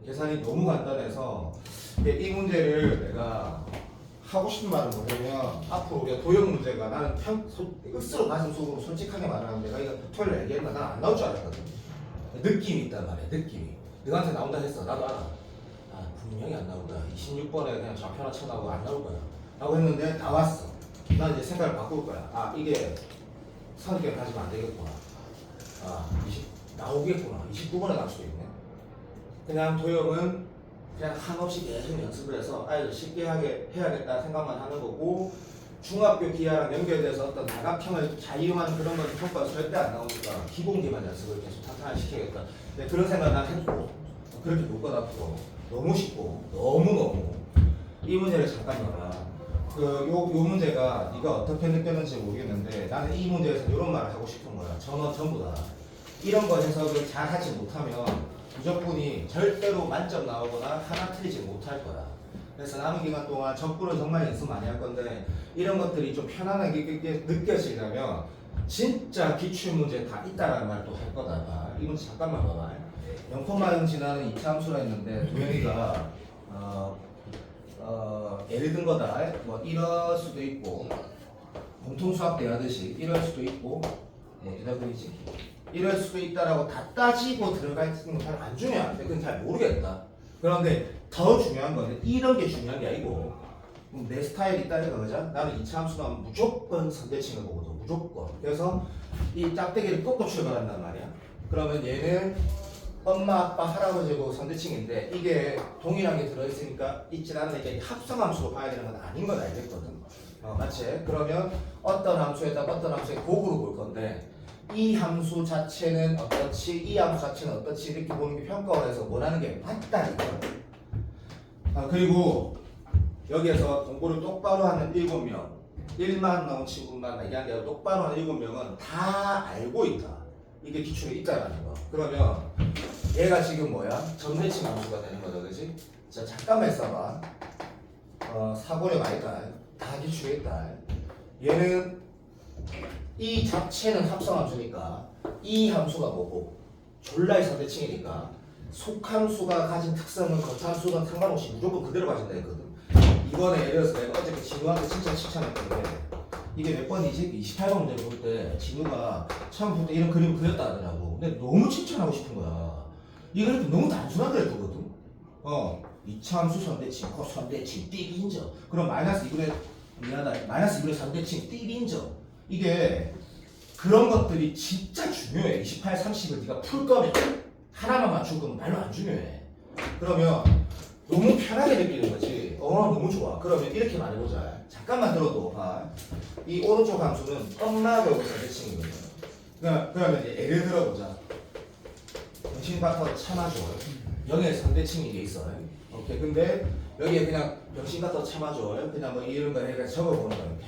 계산이 너무 간단해서 이 문제를 내가 하고 싶은 말은 뭐냐면 앞으로 우리가 도형 문제가 나는 으스로 가슴 속으로 솔직하게 말하면 내가 이거 토요일에 얘기했나 난 안 나올 줄 알았거든. 느낌이 있단 말이야. 느낌이. 너한테 나온다 했어. 나도 알아. 분명히 안 나올 거야. 26번에 그냥 좌표 하나 쳐나오고 안 나올 거야. 라고 했는데 나왔어. 난 이제 생각을 바꿀 거야. 이게 선입견 가지면 안 되겠구나. 나오겠구나. 29번에 나올 수도 있네. 그냥 도형은 그냥 한없이 계속 연습을 해서 아이들 쉽게 해야겠다 생각만 하는 거고 중학교 기하랑 연결돼서 어떤 다각형을 잘 이용하는 그런 건 효과가 절대 안 나오니까 기본기만 연습을 계속 탄탄히 시켜야겠다. 근데 그런 생각 난 했고 그렇게 볼 것 같고 너무 쉽고 너무너무 이 문제를 잠깐 봐라. 요 문제가 네가 어떻게 느꼈는지 모르겠는데 나는 이 문제에서 이런 말을 하고 싶은 거야. 전부 다 이런 거 해석을 잘 하지 못하면 무조건이 절대로 만점 나오거나 하나 틀리지 못할 거야. 그래서 남은 기간 동안 적분을 정말 연습 많이 할 건데 이런 것들이 좀 편안하게 느껴지려면 진짜 기출문제 다 있다라는 말도 할 거다. 이 문제 잠깐만 봐봐. 0,0 지나는 2차 함수라 했는데 도현이가 예를 든 거다. 뭐 이럴 수도 있고 공통수학 대하듯이 이럴 수도 있고 어디다 그리지? 이럴 수도 있다라고 다 따지고 들어가 있는 건 잘 안 중요한데 그건 잘 모르겠다. 그런데 더 중요한 거는 이런 게 중요한 게 아니고 내 스타일이 있다 이거 그죠? 나는 이차 함수 나오면 무조건 선대칭을 보거든. 무조건. 그래서 이 짝대기를 꺾고 출발한단 말이야. 그러면 얘는 엄마, 아빠, 할아버지고 선대칭인데 이게 동일하게 들어있으니까 있진 않으니까 이게 합성함수로 봐야 되는 건 아닌 건 알겠거든. 맞지? 그러면 어떤 함수에다가 어떤 함수에 곱으로 볼 건데 이 함수 자체는 어떻지, 이 함수 자체는 어떻지 이렇게 보는 게 평가원에서 원하는 게 맞다 이거. 그리고 여기에서 공부를 똑바로 하는 7명 1만 나온 친구만 이게 아니라 똑바로 하는 7명은 다 알고 있다. 이게 기출에 있다라는 거. 그러면 얘가 지금 뭐야? 점대칭 함수가 되는 거죠, 그렇지? 자, 잠깐만 있어봐. 사고력 아니다. 다 기출에 있다. 얘는 이 자체는 합성함수니까 이 함수가 뭐고 졸라의 선대칭이니까 속함수가 가진 특성은 겉함수랑 상관없이 무조건 그대로 가진다 했거든. 이번에 예를 들어서 내가 어저께 진우한테 진짜 칭찬했거든. 이게 몇 번이지? 28번 문제를 볼 때 진우가 처음부터 이런 그림을 그렸다 하더라고. 근데 너무 칭찬하고 싶은 거야. 이 그래프 너무 단순한 그래프거든. 2차 함수 선대칭, 선대칭, 띠 인정. 그럼 마이너스 2분의 미안하다. 마이너스 2분의 선대칭, 띠 인정. 이게 그런 것들이 진짜 중요해. 28, 30을 네가 풀 거면 하나만 맞출 거면 말로 안 중요해. 그러면 너무 편하게 느끼는 거지. 너무 좋아. 그러면 이렇게 말해보자. 잠깐만 들어도 이 오른쪽 함수는 엄마하고 선대칭이거든. 그러면 이제 예를 들어보자. 병신같아 참아줘. 여기에 선대칭이 게 있어. 오케이. 근데 여기에 그냥 병신같아 참아줘. 그냥 뭐 이런 거 해가 적어보는 거야. 이렇게.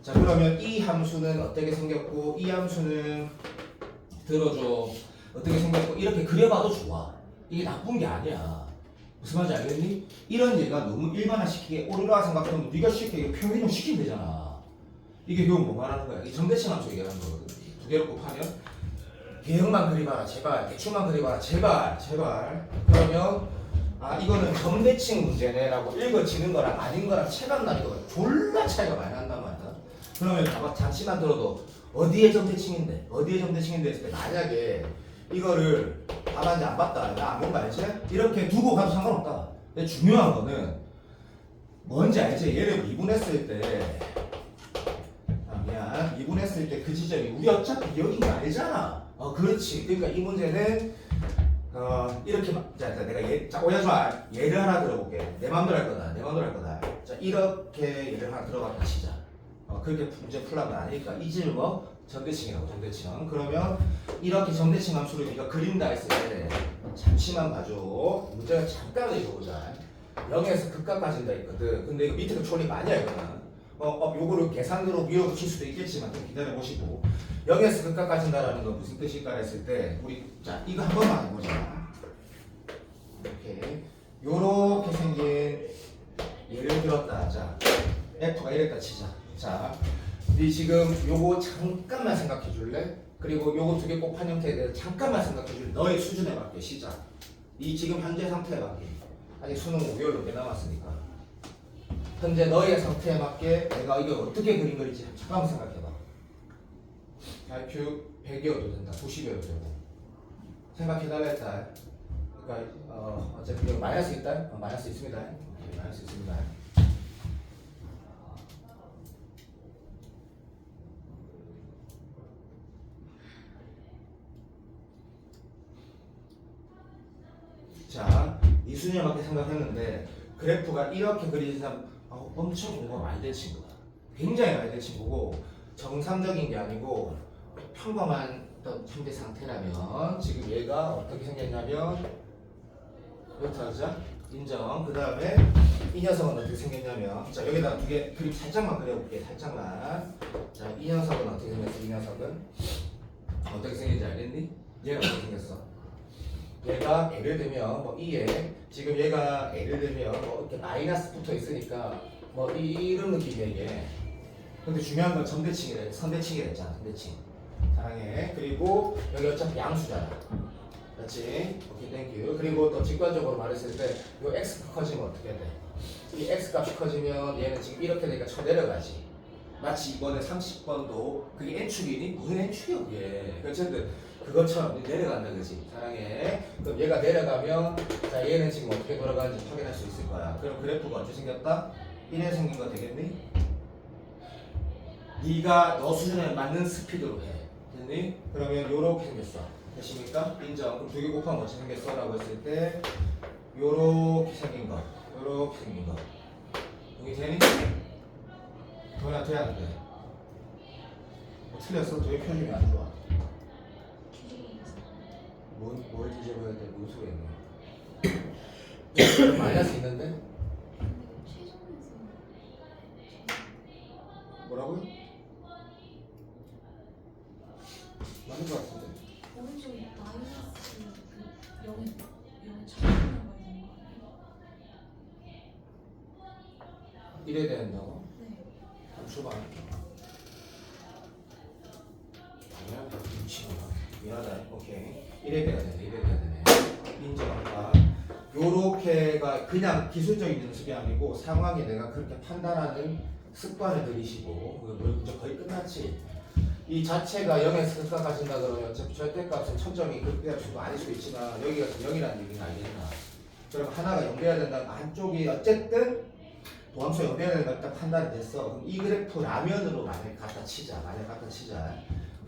자, 그러면 이 함수는 어떻게 생겼고 이 함수는 들어줘. 어떻게 생겼고 이렇게 그려봐도 좋아. 이게 나쁜 게 아니야. 무슨 말인지 알겠니? 이런 얘가 너무 일반화시키게 오르라 생각하면 네가 쉽게 평균형 시키면 되잖아. 이게 결국 뭐 말하는 거야? 이 정대칭 함수 얘기하는 거거든. 두 개를 곱하면 개형만 그려봐라 제발. 대충만 그려봐라 제발. 그러면 이거는 정대칭 문제네라고 읽어지는 거랑 아닌 거랑 체감 나니까 졸라 차이가 많이 난단 말이야. 그러면 봐봐 잠시만 들어도 어디에 정대칭인데 했을 때 만약에 이거를 답안지 안 봤다 나 안 본 거 알지? 이렇게 두고 가도 상관없다. 근데 중요한 거는 뭔지 알지? 얘를 미분했을 때 미안 미분했을 때 그 지점이 우리 어차피 여긴 거 알잖아. 그렇지. 그러니까 이 문제는 이렇게 자 내가 자 오해하지 마. 예를 하나 들어볼게. 내 맘대로 할 거다. 자 이렇게 예를 하나 들어갔다 치자. 그렇게 문제 풀라면 아니니까 이 집을 정대칭이라고 정대칭. 그러면 이렇게 정대칭 함수를 네가 그린다 했을 때 잠시만 봐줘. 문제가 잠깐 읽어보자. 0에서 극각 가진다 있거든. 근데 이거 밑에도 처리 많이 하거든. 요거를 계산으로 밀어붙일 수도 있겠지만 좀 기다려보시고 0에서 극각 가진다라는 건 무슨 뜻일까 했을 때 우리 자 이거 한 번만 해보자. 이렇게 요렇게 생긴 예를 들었다. 자 F가 이랬다 치자. 자, 네 지금 요거 잠깐만 생각해 줄래? 그리고 요거 두 개 곱한 형태에 대해서 잠깐만 생각해 줄래? 너의 수준에 맞게 시작. 이 지금 현재 상태에 맞게. 아직 수능 5개월 넘게 남았으니까. 현재 너의 상태에 맞게 내가 이거 어떻게 그린 거지? 잠깐만 생각해봐. IQ 100이어도 된다. 90이어도 되고. 생각해달라 했다. 그러니까 어차피 여기 마이너스 있다? 마이너스 있습니다. 마이너스 있습니다. 자, 이 수준에 맞게 생각했는데 그래프가 이렇게 그리는 사람 엄청 공부가 많이 된 친구다. 굉장히 많이 된 친구고 정상적인 게 아니고 평범한 어떤 현재 상태라면 지금 얘가 어떻게 생겼냐면 이렇게 하자. 인정. 그 다음에 이 녀석은 어떻게 생겼냐면 자 여기다 두 개 그림 살짝만 그려볼게. 살짝만. 자, 이 녀석은 어떻게 생겼어? 이 녀석은 어떻게 생긴지 알겠니? 얘가 어떻게 생겼어? 얘가 예를 들면 이에 지금 얘가 예를 들면 이렇게 마이너스 붙어 있으니까 이런 느낌이야 이게. 근데 중요한 건 정대칭이래. 선대칭이라 했잖아. 선대칭. 사랑해. 그리고 여기 어차피 양수잖아. 그렇지? 오케이 땡큐. 그리고 또 직관적으로 말했을 때 요 x가 커지면 어떻게 돼? 이 x 값이 커지면 얘는 지금 이렇게 되니까 쳐 내려가지. 마치 이번에 30번도 그게 n축이니? 무슨 n축이야 그게. 어쨌든 그것처럼 내려간다 그지? 사랑해. 그럼 얘가 내려가면 자 얘는 지금 어떻게 돌아가는지 확인할 수 있을 거야. 그럼 그래프가 어떻게 생겼다? 1에 생긴 거 되겠니? 네가 너 수준에 맞는 스피드로 해. 됐니? 그러면 요렇게 생겼어. 되십니까? 인정. 그럼 2개 곱하면 어떻게 생겼어? 라고 했을 때 요렇게 생긴 거 요렇게 생긴 거 여기 되니? 도나 돼야 안 돼? 틀렸어? 도의 편집이 안 좋아. 뭘 뒤집어야 돼? 뭔 소리야? 마이너스 있는데? 뭐라고요? 맞는 것 같은데. 오른쪽에 마이너스 그 0에 0에 적용하는 거야 되는 거 아니에요? 이래야 된다고? 네. 줘봐. 미안하다. 오케이. 이래 돼야 되네. 이래 돼야 되네. 인정한다. 요렇게가 그냥 기술적인 연습이 아니고 상황에 내가 그렇게 판단하는 습관을 들이시고 이제 거의 끝났지. 이 자체가 0에서 극각하신다 그러면 어차피 절대값은 천점이 극대할 수도 아닐 수도 있지만 여기가 0이라는 얘기는 알겠나. 그럼 하나가 0 돼야 된다면 한쪽이 어쨌든 도함수 0 돼야 된다 딱 판단이 됐어. 그럼 이 그래프 라면으로 만약에 갖다 치자.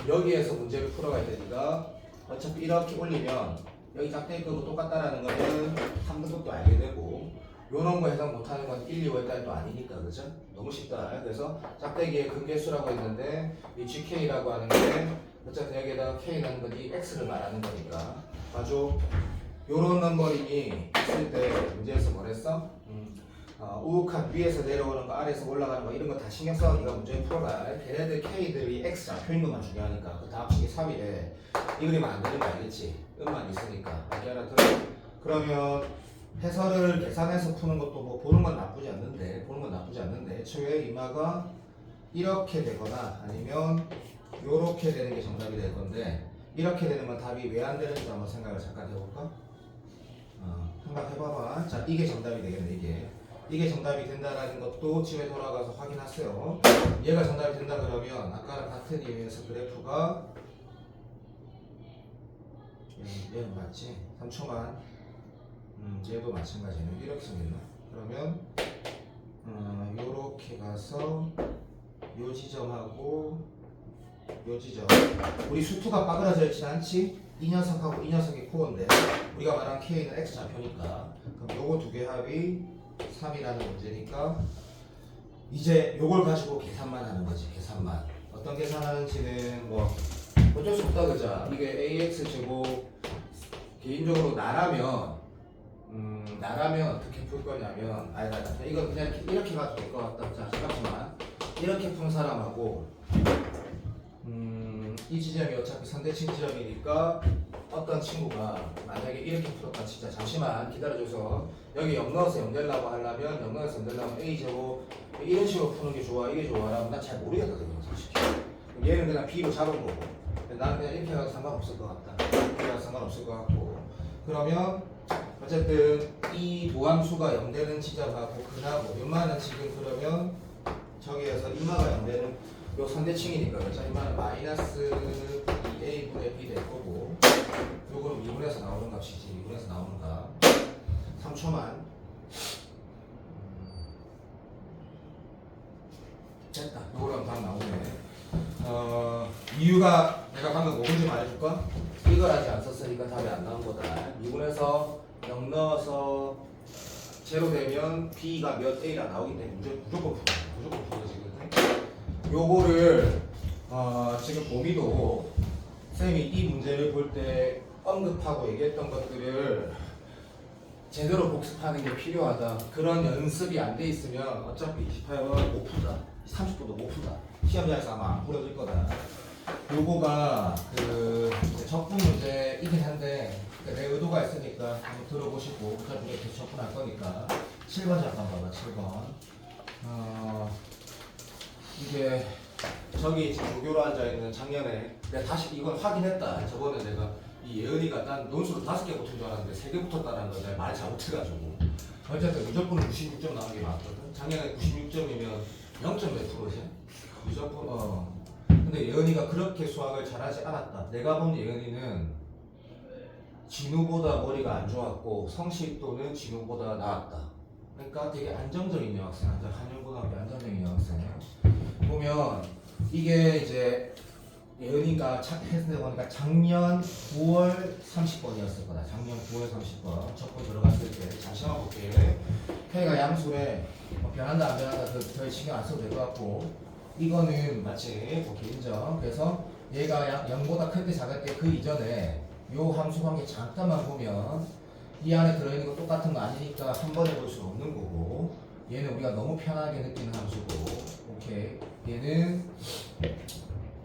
여기에서 문제를 풀어갈 때 네가 어차피 이렇게 올리면 여기 짝대기급으로 똑같다라는 거는 한 번도 알게 되고 요런 거 해석 못하는 건 1, 2, 5의 딸도 아니니까 그죠? 너무 쉽다. 그래서 짝대기의 근계수라고 했는데 이 GK라고 하는 게 어쨌든 여기에다가 K라는 건 이 X를 말하는 거니까 아주 요런 넘버링이 있을 때 문제에서 뭐랬어? 우극한 위에서 내려오는 거 아래에서 올라가는 거 이런 거 다 신경 써서 네가 문제 풀어갈 걔네들 K들이 X 좌표인 것만 중요하니까 그 다음 식이 3이래 이 그림 안 되는 거 알겠지? 음만 있으니까 알게 알아들어? 그러면 해설을 계산해서 푸는 것도 뭐 보는 건 나쁘지 않는데 애초에 이마가 이렇게 되거나 아니면 요렇게 되는 게 정답이 될 건데 이렇게 되는 건 답이 왜 안 되는지 한번 생각을 잠깐 해볼까? 생각해봐봐. 자 이게 정답이 되겠네. 이게 정답이 된다라는 것도 집에 돌아가서 확인하세요. 얘가 정답이 된다 그러면 아까랑 같은 의미에서 그래프가 얘는 맞지? 3초만 얘도 마찬가지네. 이렇게 생겼나? 그러면 요렇게 가서 요 지점하고 요 지점 우리 수투가 빠그라져 있진 않지? 이 녀석하고 이 녀석이 코어인데 우리가 말한 K는 X 좌표니까 그럼 요거 두 개 합이 3이라는 문제니까 이제 요걸 가지고 계산만 하는 거지. 계산만 어떤 계산하는지는 뭐 어쩔 수 없다 그죠? 이게 AX 제곱 개인적으로 나라면 어떻게 풀 거냐면 이거 그냥 이렇게 가도 될 것 같다. 자 잠깐만 이렇게 푼 사람하고 이 지점이 어차피 선대칭 지점이니까 어떤 친구가 만약에 이렇게 풀었다 진짜 잠시만 기다려줘서 여기 0 넣어서 0 되려고 하려면 0 넣어서 0 되려면 A제곱 이런 식으로 푸는 게 좋아 이게 좋아라면 난 잘 모르겠거든 솔직히. 얘는 그냥 B로 잡은 거고 나는 그냥 이렇게 가도 상관없을 것 같다. 이렇게 가도 상관없을 것 같고 그러면 어쨌든 이 도함수가 0 되는 지점하고 그나마 웬만한 지금 그러면 저기에서 이마가 0 되는 요 선대칭이니까 그렇죠? 이마는 마이너스 2a분의 b 될 거고 요거는 2분에서 나오는 값이지 2분에서 나오는 값 3초만 됐다. 요거랑 다 나오네. 이유가 내가 방금 뭐인지 말해줄까? 이걸 아직 안 썼으니까 답이 안 나온 거다. 2분에서 0 넣어서 제로 되면 b가 몇 a라 나오기 때문에 무조건 풀어지거든. 요거를 지금 봄이도 쌤이 이 문제를 볼 때 언급하고 얘기했던 것들을 제대로 복습하는 게 필요하다. 그런 연습이 안 돼 있으면 어차피 28번 못 푼다. 30분도 못 푼다. 시험장에서 아마 안 풀어질 거다. 요거가 그 적분 문제이긴 한데 내 의도가 있으니까 한번 들어보시고 어차피 계속 적분할 거니까 7번 잠깐 봐봐. 7번 이게 저기 지금 조교로 앉아있는 작년에 내가 다시 이건 확인했다. 저번에 내가 이 예은이가 난 논술을 5개 붙은 줄 알았는데 3개 붙었다는 걸 내가 말 잘못해가지고 어쨌든 무조건 96점 나온 게 맞거든. 작년에 96점이면 0.몇 프로지? 무조건 근데 예은이가 그렇게 수학을 잘하지 않았다. 내가 본 예은이는 진우보다 머리가 안 좋았고 성실도는 진우보다 나았다. 그러니까 되게 안정적인 여학생, 한영고등학교 안정적인 여학생. 보면 이게 이제 예은이가 했을 때 보니까 작년 9월 30번이었을 거다. 작년 9월 30번 적고 들어갔을 때 잠시만 볼게. K가 양수에 뭐 변한다 안 변한다 별 신경 안 써도 될 것 같고 이거는 맞지? 오케이 인정. 그래서 얘가 0보다 클 때 작을 때 그 이전에 요 함수 관계 잠깐만 보면 이 안에 들어있는 거 똑같은 거 아니니까 한 번에 볼 수 없는 거고 얘는 우리가 너무 편하게 느끼는 함수고 오케이 얘는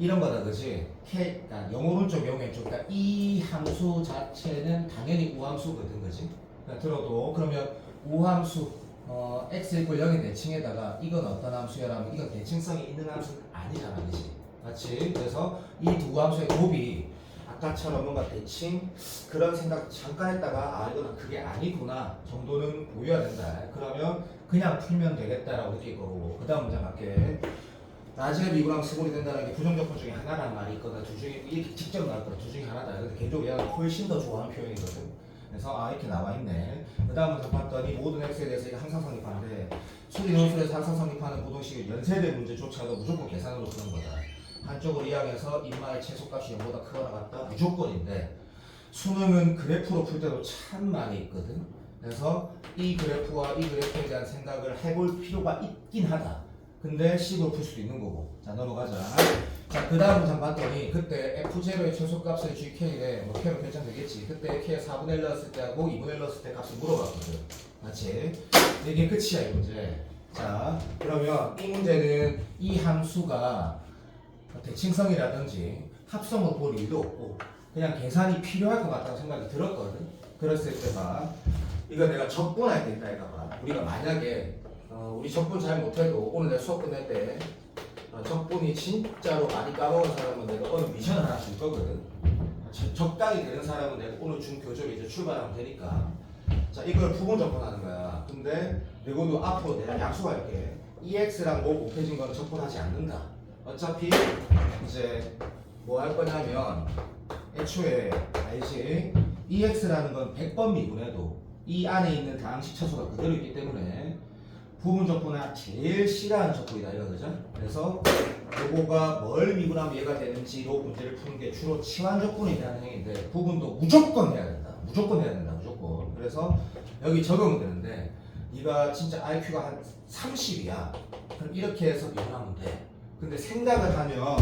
이런 거다 그지? 그러니까 영오른쪽 영왼쪽 그러니까 이 함수 자체는 당연히 우함수거든 그지? 그러니까 들어도 그러면 우함수 x 이퀄 0의 대칭에다가 이건 어떤 함수야라면 이건 대칭성이 있는 함수는 아니잖아 그지? 맞지? 그래서 이 두 함수의 곱이 아까처럼 뭔가 대칭 그런 생각 잠깐 했다가 아 이거는 그게 아니구나 정도는 보여야 된다. 그러면 그냥 풀면 되겠다라고 느낄 거고 그 다음 문장 갈게. 나중에 미분하면 스몰이 된다는 게 부정적분 중에 하나라는 말이 있거든. 둘 중에 이렇게 직접 나올 거야. 둘 중에 하나다. 근데 개인적으로 얘가 훨씬 더 좋아하는 표현이거든. 그래서 아 이렇게 나와 있네. 그 다음 문장 봤더니 모든 x에 대해서 이게 항상 성립하는데 수리논술에서 항상 성립하는 부동식의 연세대 문제조차도 무조건 계산으로 푸는 거다. 한쪽으로 이항해서 인마의 최소값이 0보다 크거나 같다 무조건인데 수능은 그래프로 풀 때도 참 많이 있거든. 그래서 이 그래프와 이 그래프에 대한 생각을 해볼 필요가 있긴 하다. 근데 식으로 풀 수도 있는 거고. 자 넘어가자. 자 그 다음 문장 봤더니 그때 f0의 최소값을 gk래 뭐 k로 결정되겠지. 그때 k 4분의 1 넣었을 때하고 2분의 1 넣었을 때 값을 물어봤거든. 맞지? 이게 끝이야 이 문제. 자 그러면 이 문제는 이 함수가 대칭성이라든지 합성을 볼 일도 없고 그냥 계산이 필요할 것 같다는 생각이 들었거든. 그랬을 때가 이거 내가 적분할 때 있다 이거 봐. 우리가 만약에 우리 적분 잘 못해도 오늘 내 수업 끝낼 때 적분이 진짜로 많이 까먹은 사람은 내가 오늘 미션을 하나 줄 거거든. 적당히 되는 사람은 내가 오늘 준 교재로 이제 출발하면 되니까 자 이걸 부분 적분하는 거야. 근데 이것도 앞으로 내가 약속할게. EX랑 뭐 곱해진 건 적분하지 않는다. 어차피 이제 뭐 할 거냐면 애초에 알지? EX라는 건 100번 미분해도 이 안에 있는 다항식 차수가 그대로 있기 때문에 부분 적분은 제일 싫어하는 적분이다 이거 그죠? 그래서 요거가 뭘 미분하면 얘가 되는지로 문제를 푸는 게 주로 치환 적분에 대한 행위인데 부분도 무조건 해야 된다. 무조건 해야 된다. 무조건. 그래서 여기 적으면 되는데 네가 진짜 IQ가 한 30이야. 그럼 이렇게 해서 미분하면 돼. 근데 생각을 하면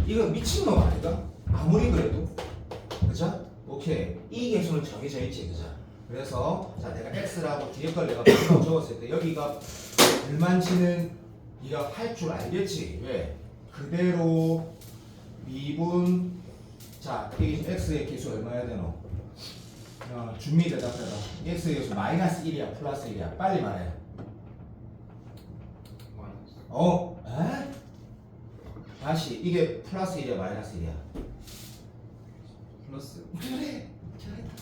이거 미친놈 아닌가? 아무리 그래도 그죠? 오케이 이 계수는 정해져 있지 그죠? 그래서 자 내가 x라고 뒤에 걸 내가 방금 적었을 때 여기가 불만치는 네가 할 줄 알겠지? 왜? 그대로 미분 자 이게 x의 계수 얼마야 되노? 준비 대답해라. x의 계수 마이너스 1이야 플러스 1이야 빨리 말해. 에? 다시 이게 플러스 1이야 마이너스 1이야? 플러스. 그래 잘했다.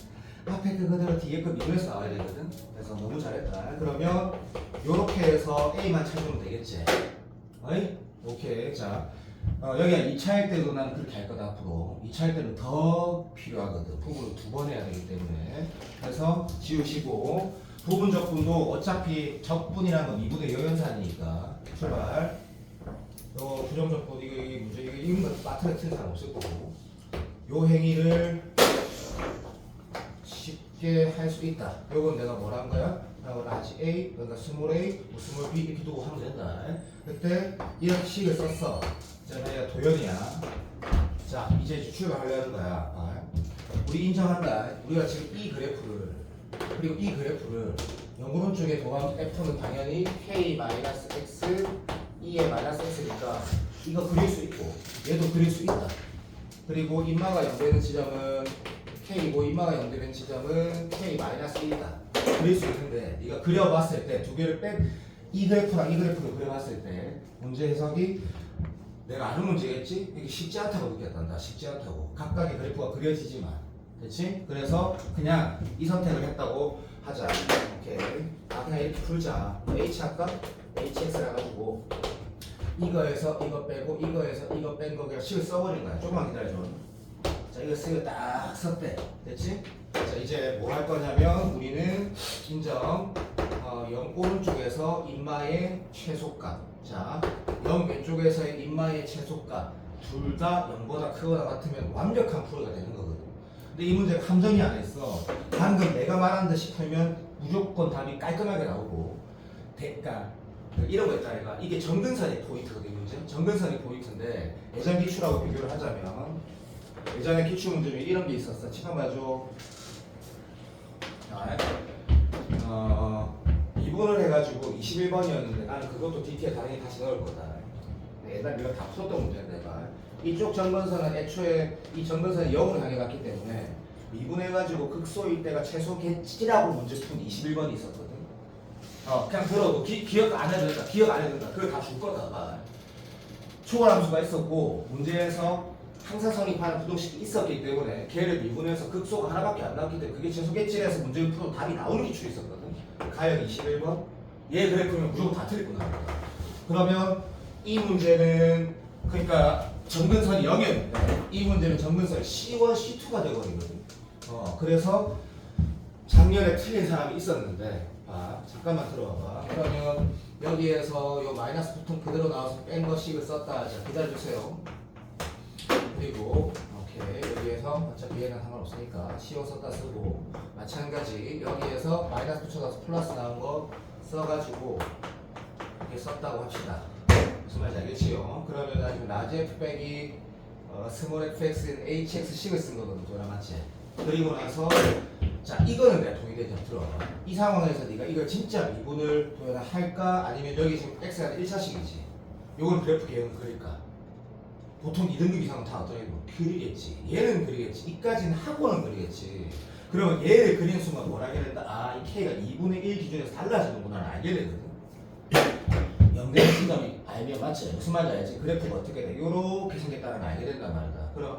앞에 그대로 뒤에 거 미분해서 나와야 되거든. 그래서 너무 잘했다. 그러면 요렇게 해서 A만 찾으면 되겠지. 어이? 오케이. 자 여기가 2차일 때도 나는 그렇게 할 거다 앞으로. 2차일 때는 더 필요하거든. 부분을 2번 해야 되기 때문에. 그래서 지우시고 부분 적분도 어차피 적분이라는 건 미분의 여연산이니까 출발. 요 부정적분 이거 문제 이거 이런 거 마트에 틀린 사람 없을 거고 요 행위를 쉽게 할 수 있다. 요건 내가 뭐라 한 거야? 라지 A 그러니까 스몰 A 뭐 스몰 B 이렇게 두고 하면 된다. 그때 이런 식을 썼어. 자 내가 도연이야. 자 이제 출발하려는 거야. 우리 인정한다. 우리가 지금 이 그래프를 그리고 이 그래프를 영구론 쪽에 도함 F는 당연히 K-X 2의 마이너스 x니까 이거 그릴 수 있고 얘도 그릴 수 있다. 그리고 인마가 0되는 지점은 K이고 인마가 0되는 지점은 K-1이다. 그릴 수 있는데 네가 그려봤을 때 두 개를 뺀 이 그래프랑 이 그래프를 그려봤을 때 문제 해석이 내가 아는 문제겠지? 이게 쉽지 않다고 느꼈단다. 쉽지 않다고. 각각의 그래프가 그려지지만 그렇지? 그래서 그냥 이 선택을 했다고 하자. 오케이. 그냥 이렇게 풀자. H 할까? HX를 해가지고 이거에서 이거 빼고 이거에서 이거 뺀 거 그냥 식을 써버린 거야. 조금만 기다려줘. 자, 이거 식을 딱 썼대. 됐지? 자, 이제 뭐 할 거냐면 우리는 인정 0 오른쪽에서 인마의 최소값. 자, 0 왼쪽에서의 인마의 최소값. 둘 다 0보다 크거나 같으면 완벽한 프로가 되는 거거든. 근데 이 문제가 함정이 안 했어. 방금 내가 말한 듯이 풀면 무조건 답이 깔끔하게 나오고 그러니까 이런 거 있다 얘가 이게 정근선이 포인트거든. 이 문제 정근선이 포인트인데 예전 기출하고 비교를 하자면 예전에 기출 문제 중에 이런 게 있었어. 잠깐 봐줘. 이분을 해가지고 21번이었는데 나는 그것도 DT에 당연히 다시 넣을 거다. 옛날 내가 다 풀었던 문제인데 내가 이쪽 정근선은 애초에 이 정근선이 0으로 향해 갔기 때문에 미분해가지고 극소일 때가 최소겠지라고 문제 푼 21번이 있었거든. 그냥 들어도 기억 안 해도 된다. 기억 안 해도 된다. 그걸 다 줄 거다. 초월함수가 있었고 문제에서 항사성립하는 부동식이 있었기 때문에 걔를 미분해서 극소가 하나밖에 안 나왔기 때문에 그게 최소겠지라서 문제를 풀어도 답이 나오는 기출이 있었거든. 가역 21번. 얘 그래프면 무조건 다 틀렸구나. 그러면 이 문제는 그러니까 정근선이 0이었는데 이 문제는 정근선이 C1, C2가 되거든요. 그래서 작년에 틀린 사람이 있었는데 잠깐만 들어봐봐. 그러면 여기에서 요 마이너스 부품 그대로 나와서 뺀 거씩을 썼다. 자, 기다려주세요. 그리고 오케이 여기에서 어차피 얘는 상관없으니까 C1 썼다 쓰고 마찬가지 여기에서 마이너스 붙여서 플러스 나온 거 써가지고 이렇게 썼다고 합시다. 무슨 말인지 알겠지요? 그러면 나 지금 라지 f 빼기 스몰 fx는 hx식을 쓴 거거든. 도라 맞지? 그리고 나서 자 이거는 내가 동의되지 않더라. 이 상황에서 네가 이걸 진짜 미분을 할까 아니면 여기 지금 x가 1차식이지. 요건 그래프 개형을 그릴까? 보통 2등급 이상은 다 어떤 애도 그리겠지. 얘는 그리겠지. 이까지는 하고는 그리겠지. 그러면 얘를 그리는 순간 뭘 알게 된다? 이 k가 2분의 1 기준에서 달라지는구나 알게 되거든. 연결 시점이 알면 맞지? 무슨 말인지 알지? 그래프가 어떻게 돼? 요렇게 생겼다는 걸 알게 된단 말이다. 그럼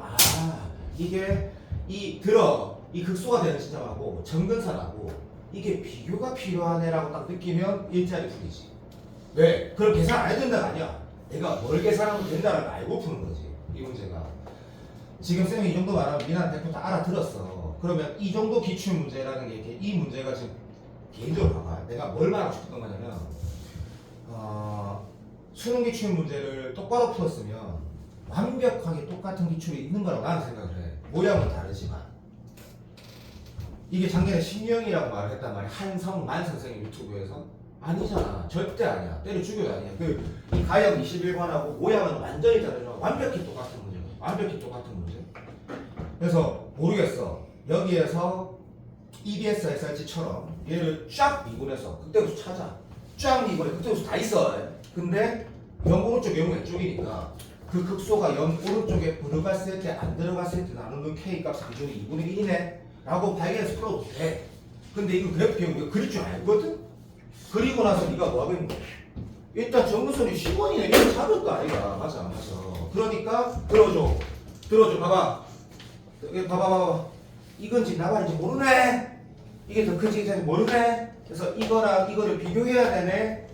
이게 이 극소가 되는 시점하고 정근선하고 이게 비교가 필요하네라고 딱 느끼면 일자리 풀이지. 왜? 그럼 계산 안 해도 된다가 아니야. 내가 뭘 계산하면 된다는 걸 알고 푸는 거지. 이 문제가. 지금 쌤이 이 정도 말하면 민한테 100% 다 알아들었어. 그러면 이 정도 기출 문제라는 게 이 문제가 지금 개인적으로 봐봐. 내가 뭘 말하고 싶었던 거냐면 수능 기출 문제를 똑바로 풀었으면 완벽하게 똑같은 기출이 있는 거라고 나는 생각을 해. 모양은 다르지만 이게 작년에 신명이라고 말을 했단 말이야. 한성만 선생님 유튜브에서 아니잖아. 절대 아니야. 때려 죽여도 아니야. 이 가역 21번하고 모양은 완전히 다르지만 완벽히 똑같은 문제. 완벽히 똑같은 문제. 그래서 모르겠어. 여기에서 EBS SRT처럼 얘를 쫙 미분해서 그때부터 찾아. 쫙 미분해. 그때부터 다 있어. 근데 0 오른쪽 0 왼쪽이니까 그 극소가 0 오른쪽에 들어갔을 때 안 들어갔을 때 나누는 K값 기준이 2분의 1이네 라고 발견해서 풀어도 돼. 근데 이거 그래프 경우에 그릴 줄 알거든? 그리고 나서 네가 뭐 하겠니? 일단 정근선이 10원이네 이거 잡을 거 아이가. 맞아. 그러니까 들어줘. 봐봐. 이건지 나발인지 모르네. 이게 더 큰지 모르네. 그래서 이거랑 이거를 비교해야 되네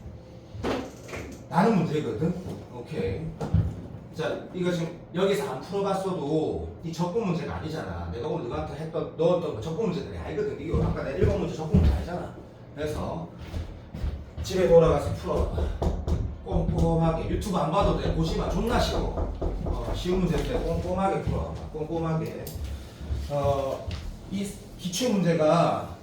라는 문제거든. 오케이. 자, 이거 지금 여기서 안 풀어봤어도 이 적분 문제가 아니잖아. 내가 오늘 너한테 넣었던 적분 문제들이 알거든. 이거 아까 내가 1번 문제 적분 문제 알잖아. 그래서 집에 돌아가서 풀어봐. 꼼꼼하게. 유튜브 안 봐도 돼. 보지마. 존나 쉬워. 쉬운 문제인데 꼼꼼하게 풀어봐. 꼼꼼하게. 이 기출 문제가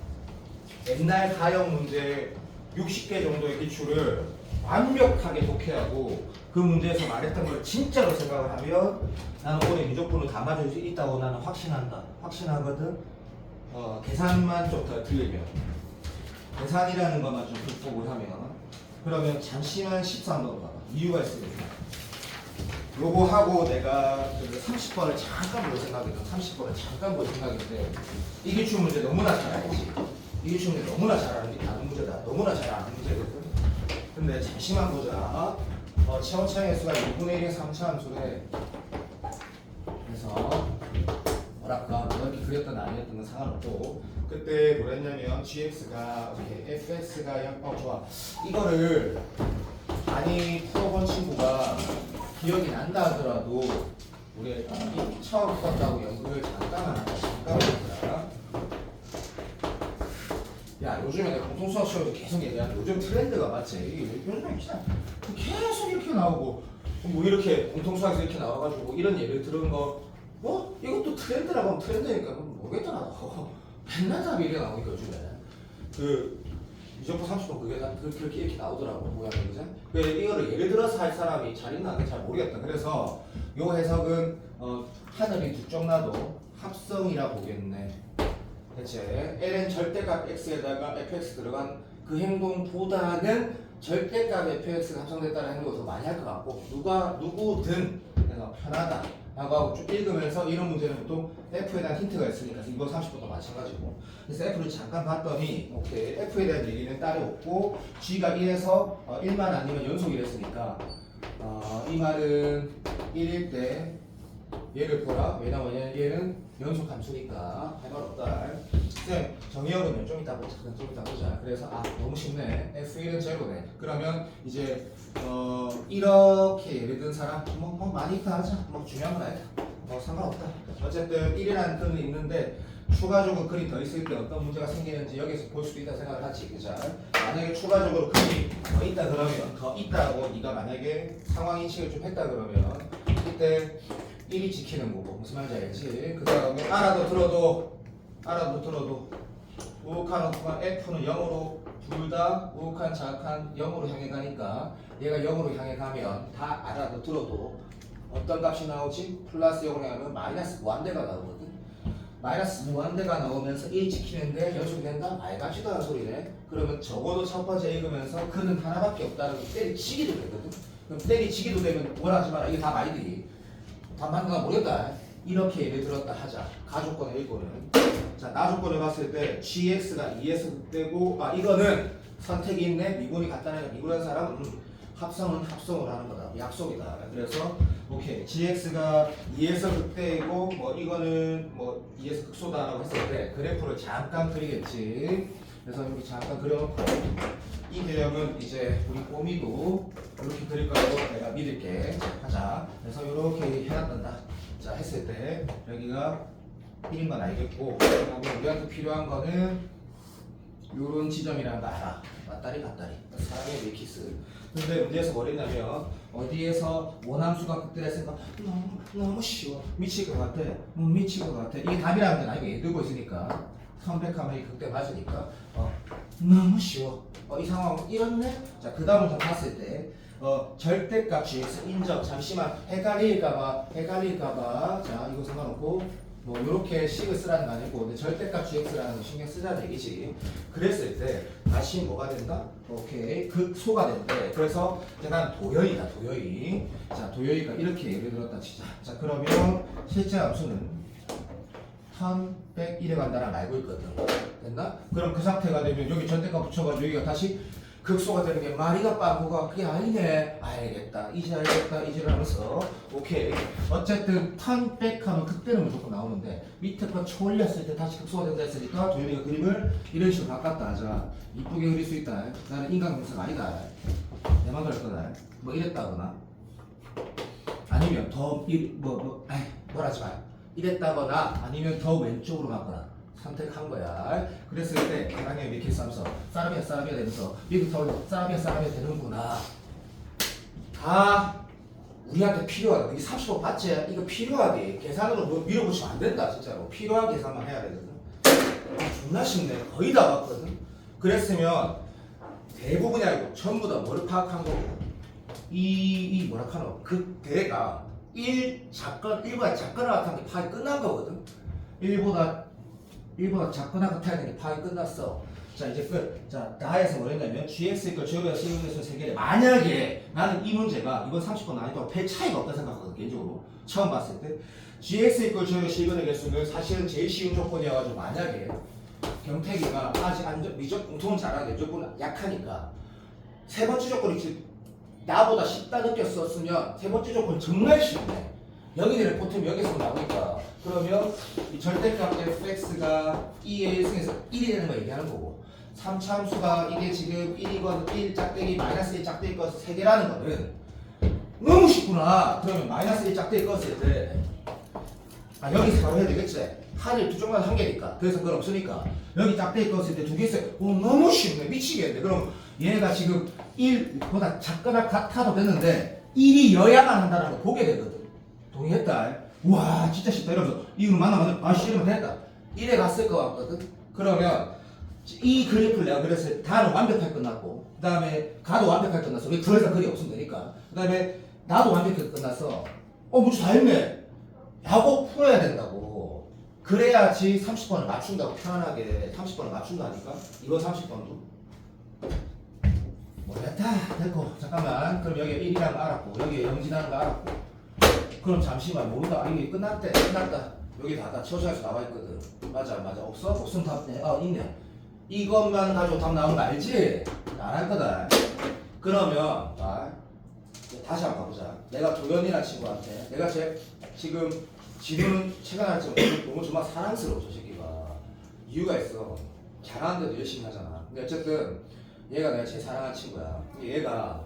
옛날 가형 문제 60개 정도의 기출을 완벽하게 독해하고 그 문제에서 말했던 걸 진짜로 생각을 하면 나는 올해 유족분을 다 맞을 수 있다고 나는 확신하거든. 계산만 좀 더 들리면 계산이라는 것만 좀 극복을 하면 그러면 잠시만 13번 봐봐. 이유가 있으니까 요거 하고 내가 30번을 잠깐 볼 생각인데 이 기출 문제 너무나 잘 알지. 이 기출 문제 너무나 잘 아는 문제다. 너무나 잘 아는 문제거든. 근데 잠시만 보자. 체온차의 수가 2분의 1의 3차 함수래. 그래서 뭐랄까 이렇게 그렸던 아니었던 건 상관없고 그때 뭐랬냐면 gx가 이렇게 fx가 좋아. 이거를 많이 풀어본 친구가 기억이 난다 하더라도 우리 처음 썼다고 연구를 잠깐만 하자. 야, 요즘에 내가 공통수학 시험에서 계속 얘기하는 요즘 트렌드가 맞지? 요즘에 진짜 계속 이렇게 나오고 뭐 이렇게 공통수학에서 이렇게 나와가지고 이런 예를 들은 거 이것도 트렌드라고 하면 트렌드니까 모르겠더라. 맨날 답이 이렇게 나오니까 요즘에 그 미적분 30번 그게 다 그렇게 이렇게 나오더라고 모양이. 그죠? 이거를 예를 들어서 할 사람이 잘 있나 안 잘 모르겠다. 그래서 요 해석은 하늘이 두쪽 나도 합성이라 보겠네. 대체 ln 절대값 x에다가 fx 들어간 그 행동보다는 절대값 fx가 합성됐다는 행동을 더 많이 할 것 같고 누구든 그래서 편하다 라고 하고 쭉 읽으면서 이런 문제는 보통 f에 대한 힌트가 있으니까 이번 30분도 마찬가지고. 그래서 f를 잠깐 봤더니 오케이 f에 대한 얘기는 따로 없고 g가 1에서 1만 아니면 연속이랬으니까 이 말은 1일 때 얘를 보라. 왜냐면 얘는 연속 함수니까 할 말 없다. 쌤 정의역은 좀 이따 보자. 그래서 너무 쉽네. f1은 제로네. 그러면 이제 이렇게 예를 든 사람 뭐 많이 있다 하자. 뭐 중요한 건 아니다. 뭐 상관없다. 어쨌든 1이라는 뜻은 있는데 추가적으로 글이 더 있을 때 어떤 문제가 생기는지 여기서 볼 수도 있다 생각을 하지. 그죠? 만약에 추가적으로 글이 더 있다 그러면 더 있다고 네가 만약에 상황 인식을 좀 했다 그러면 그때 1이 지키는 거고 무슨 말인지 알지? 그 다음에 알아도 들어도 우욱한 어프가 F는 0으로 둘 다 우욱한 자악한 0으로 향해 가니까 얘가 0으로 향해 가면 다 알아도 들어도 어떤 값이 나오지? 플러스 0으로 향하면 마이너스 무한대가 나오거든. 마이너스 무한대가 나오면서 1 지키는데 연속이 된다? 말 같지도 않은 소리네. 그러면 적어도 첫 번째 읽으면서 그는 하나밖에 없다는 게 때리치기도 되거든. 그럼 때리치기도 되면 뭐라 하지 마라. 이게 다 말이지. 다 맞는가 모르겠다. 이렇게 예를 들었다 하자. 가조건의 일거는. 자, 나조건을 봤을 때 gx가 2에서 극대고 이거는 선택이 있네. 미분이 같다는 미분한 사람은 합성은 합성으로 하는 거다. 약속이다. 그래서 오케이 gx가 2에서 극대이고 뭐 이거는 뭐 2에서 극소다라고 했을 때 그래프를 잠깐 그리겠지. 그래서 여기 잠깐 그려놓고 이 개념은 이제 우리 꼬미도 이렇게 그릴 거라고 내가 믿을게. 하자. 그래서 이렇게 해놨단다. 자, 했을 때 여기가 1인 건 알겠고 그다음에 우리한테 필요한 거는 요런 지점이라는 거 알아. 맞다리 갔다리. 사람의 밀키스. 근데 문제에서 뭐랬냐면 어디에서 원함수가 극대했으니까 너무 쉬워. 미칠 것 같아. 미칠 것 같아. 이게 답이라는 건 아니고 얘 들고 있으니까 선택하면 이 극대 맞으니까 너무 쉬워. 이 상황 이렇네? 자, 그 다음부터 봤을 때 절대값 gx 인정. 잠시만 헷갈릴까봐 자 이거 상관없고 뭐 요렇게 식을 쓰라는 거 아니고 근데 절대값 gx라는 거 신경 쓰자는 얘기지. 그랬을 때 다시 뭐가 된다? 오케이 극소가 된대. 그래서 난 도여이다. 도여이. 자, 도여이가 이렇게 예를 들었다 치자. 자, 그러면 실제 함수는 1100 간다랑 알고 있거든. 됐나? 그럼 그 상태가 되면 여기 절대값 붙여가지고 여기가 다시 극소가 되는 게 말이가 빠고가 그게 아니네. 알겠다. 이제 알겠다. 이제를 하면서 오케이. 어쨌든 1100 하면 그때는 무조건 나오는데 밑에 거 초올렸을 때 다시 극소가 된다 했으니까 도현이가 그림을 이런 식으로 바꿨다 하자. 이쁘게 그릴 수 있다. 나는 인간공사가 아니다. 내만 그럴 거다. 뭐 이랬다거나 아니면 더 뭐라 하지 마요. 이랬다거나 아니면 더 왼쪽으로 가거나 선택한 거야. 그랬을 때 계량의 밀키스 하면서 사라비아 되면서 미국타올 사라비아 되는구나. 다 우리한테 필요하다. 이게 30번 봤지? 이거 필요하게 계산으로 뭐 밀어붙이면 안 된다. 진짜로 필요한 계산만 해야 되거든. 존나 쉽네. 거의 다 봤거든. 그랬으면 대부분이 아니고 전부 다 뭐를 파악한 거고 이 뭐라 하노? 그 대가 1보다 작거나 같은 게 파악이 끝난 거거든. 1보다 작거나 같아야 되는 게 파악이 끝났어. 자, 이제 끝. 자, 다 해서 뭐랬냐면 gx 이걸 제로에서 시험에서 세 개를 만약에 나는 이 문제가 이번 30번 난이도가 별 차이가 없다 생각하거든. 개인적으로 처음 봤을 때 gx 이걸 제로에서 실근의 개수는 사실은 제일 쉬운 조건이어가지고 만약에 경태기가 아직 미적 공통은 잘하는데 조금 약하니까 세 번째 조건이 나보다 쉽다 느꼈었으면 세 번째 조건 정말 쉽네. 여기를 보통 여기서 나오니까 그러면 이 절대값 fx가 2의 1승에서 1이 되는 거 얘기하는 거고 3차 함수가 이게 지금 1이건 1 짝대기 마이너스 1 짝대기 거서 3개라는 거는 너무 쉽구나. 그러면 마이너스 1 짝대기 껐을 때 여기서 바로 해야 되겠지. 하늘 두 쪽만 한 개니까. 그래서 그건 없으니까 여기 짝대기 껐을 때 두 개 있어요. 너무 쉽네. 미치겠네. 그럼 얘가 지금 1보다 작거나 같아도 됐는데 1이여야만 한다는 거 보게 되거든. 동의했다. 우와 진짜 쉽다 이러면서 이거 만나면 이러면 됐다. 1에 갔을 것 같거든. 그러면 이 그래프를 내가 그랬을 때 다는 완벽하게 끝났고 그 다음에 가도 완벽하게 끝났어. 왜 그래서 글이 없으면 되니까. 그 다음에 나도 완벽하게 끝났어. 문제 다 했네. 라고 풀어야 된다고. 그래야지 30번을 맞춘다고. 편안하게 30번을 맞춘다니까. 이거 30번도 됐다. 됐고 잠깐만. 그럼 여기 1이라는 거 알았고 여기에 0지라는 거 알았고 그럼 잠시만 모른다. 이게 끝났대. 끝났다. 여기 다 처시에서 나와 있거든. 맞아 없어? 없으면 답 네. 있네. 이것만 가지고 답 나오는 거 알지? 안 할 거다. 그러면 다시 한번 가보자. 내가 도현이라는 친구한테 내가 지금 지금은 체가 날지 너무 정말 사랑스러워. 저 새끼가 이유가 있어. 잘하는데도 열심히 하잖아. 근데 어쨌든 얘가 내가 제일 사랑하는 친구야. 얘가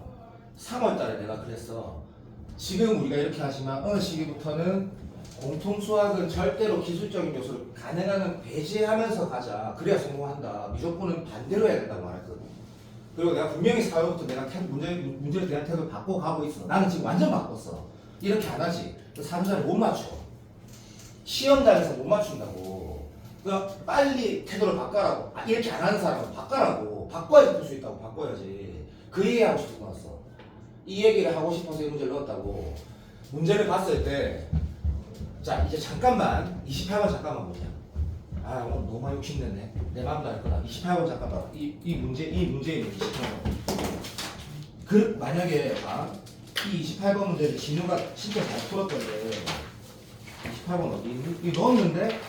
3월달에 내가 그랬어. 지금 우리가 이렇게 하지만 어느 시기부터는 공통수학은 절대로 기술적인 요소를 가능한 한 배제하면서 가자. 그래야 성공한다. 무조건은 반대로 해야 된다고 말했거든. 그리고 내가 분명히 4월부터 내가 문제를 대한 태도를 바꿔가고 있어. 나는 지금 완전 바꿨어. 이렇게 안 하지. 4분자를 못 맞춰. 시험장에서 못 맞춘다고. 그러니까 빨리 태도를 바꿔라고. 이렇게 안 하는 사람은 바꿔라고. 바꿔야지 풀 수 있다고. 바꿔야지. 그 얘기하고 싶어서 넣었어. 이 얘기를 하고 싶어서 이 문제를 넣었다고. 문제를 봤을 때 자 이제 잠깐만 28번 잠깐만 보자. 오늘 너무 많이 욕심냈네. 내 마음도 알 거다. 28번 잠깐만. 이 문제의 28번. 만약에 이 28번 문제를 진우가 진짜 잘 풀었던데 28번 어디 있니? 이 넣었는데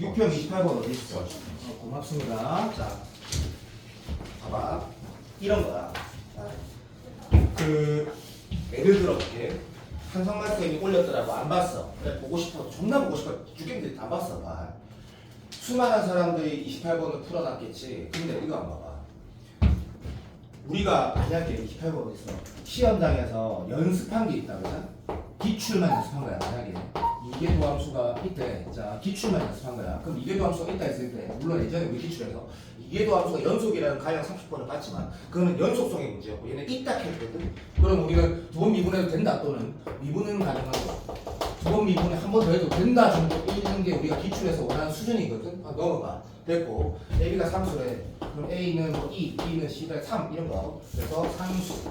6평 28번 어디 있어? 고맙습니다. 자 봐봐 이런 거야. 예를 들어볼게. 한성만 쌤이 올렸더라고. 안 봤어. 그래, 보고 싶어. 존나 보고 싶어. 죽겠는데 안 봤어. 수많은 사람들이 28번을 풀어놨겠지. 근데 이거 안 봐봐. 우리가 만약에 28번 있어. 시험장에서 연습한 게 있다. 그죠? 기출만 연습한 거야. 만약에 이계도 함수가 있대. 자, 기출만 연습한 거야. 그럼 이계도 함수가 있다 했을 때 물론 예전에 우리 기출에서 이계도 함수가 연속이라는 가령 30번을 봤지만 그거는 연속성의 문제였고 얘는 있다 했거든. 그럼 우리는 두 번 미분해도 된다 또는 미분은 가능하고 두 번 미분에 한 번 더 해도 된다 정도 있는 게 우리가 기출에서 원하는 수준이거든. 넘어가. 됐고 AB가 상수래. 그럼 A는 뭐 2, B는 C다 3 이런 거. 그래서 상수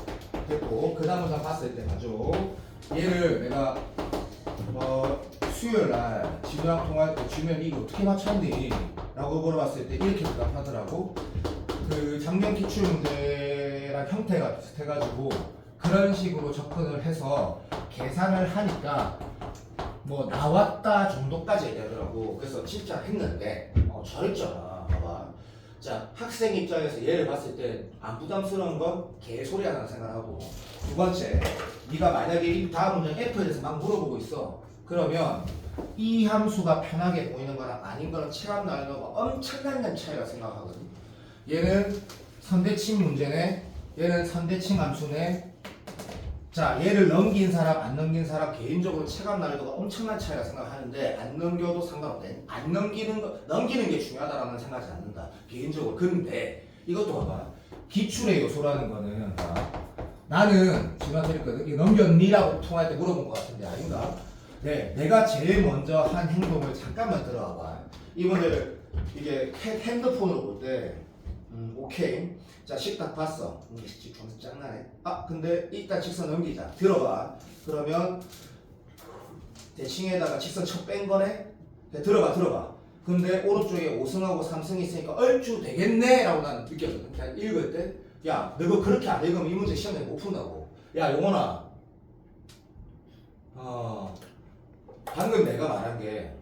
됐고 그 다음부터 봤을 때 봐줘. 얘를 내가 수요일 날 진우랑 통화할 때 주면 이거 어떻게 맞췄니? 라고 물어봤을 때 이렇게 대답하더라고. 그 작년 기출 문제랑 형태가 비슷해가지고 그런 식으로 접근을 해서 계산을 하니까 뭐 나왔다 정도까지 얘기하더라고. 그래서 진짜 했는데 잘했잖아. 봐봐. 자, 학생 입장에서 얘를 봤을 때 안 부담스러운 건 개소리 하나 생각하고 두 번째, 네가 만약에 이 다음 문제 F에 대해서 막 물어보고 있어. 그러면 이 함수가 편하게 보이는 거랑 아닌 거랑 체감 나는 거가 엄청난 차이가 생각하거든. 얘는 선대칭 문제네. 얘는 선대칭 함수네. 자, 얘를 넘긴 사람, 안 넘긴 사람 개인적으로 체감 난이도가 엄청난 차이라 생각하는데 안 넘겨도 상관없대. 안 넘기는 거, 넘기는 게 중요하다라는 생각하지 않는다. 개인적으로. 근데 이것도 봐봐. 기출의 요소라는 거는 나는 지금 드렸거든. 이거 넘겼니라고 통화할 때 물어본 것 같은데 아닌가? 네, 내가 제일 먼저 한 행동을 잠깐만 들어와봐. 이 문제를 이게 핸드폰으로 볼 때 오케이. 자, 식탁 봤어. 좀 짱나네. 근데 일단 직선 넘기자. 들어봐. 그러면 대칭에다가 직선 첫 뺀 거네? 네, 들어봐. 근데 오른쪽에 5승하고 3승이 있으니까 얼추 되겠네? 라고 나는 느꼈거든. 그냥 읽을 때. 야, 너 그렇게 안 읽으면 이 문제 시험에 못 푼다고. 야, 용원아. 방금 내가 말한 게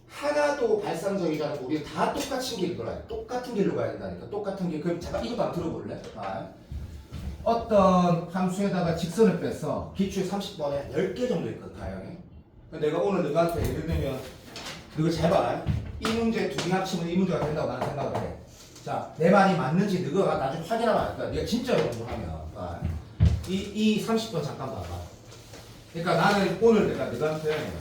하나도 발상적이지 않고 우리는 다 똑같은 길로 가야 돼. 똑같은 길로 가야 된다니까. 똑같은 길. 그럼 잠깐 이것도 한번 들어볼래? 어떤 함수에다가 직선을 뺐어. 기출 30번에 10개 정도 있거든. 다양해. 내가 오늘 너한테 예를 들면 이거 잘 봐. 이 문제 두 개 합치면 이 문제가 된다고 나는 생각을 해. 자, 내 말이 맞는지 너가 나중에 확인하면 알 거야. 네가 진짜로 공부하면. 이 30번 잠깐 봐봐. 그러니까 나는 오늘 내가 너한테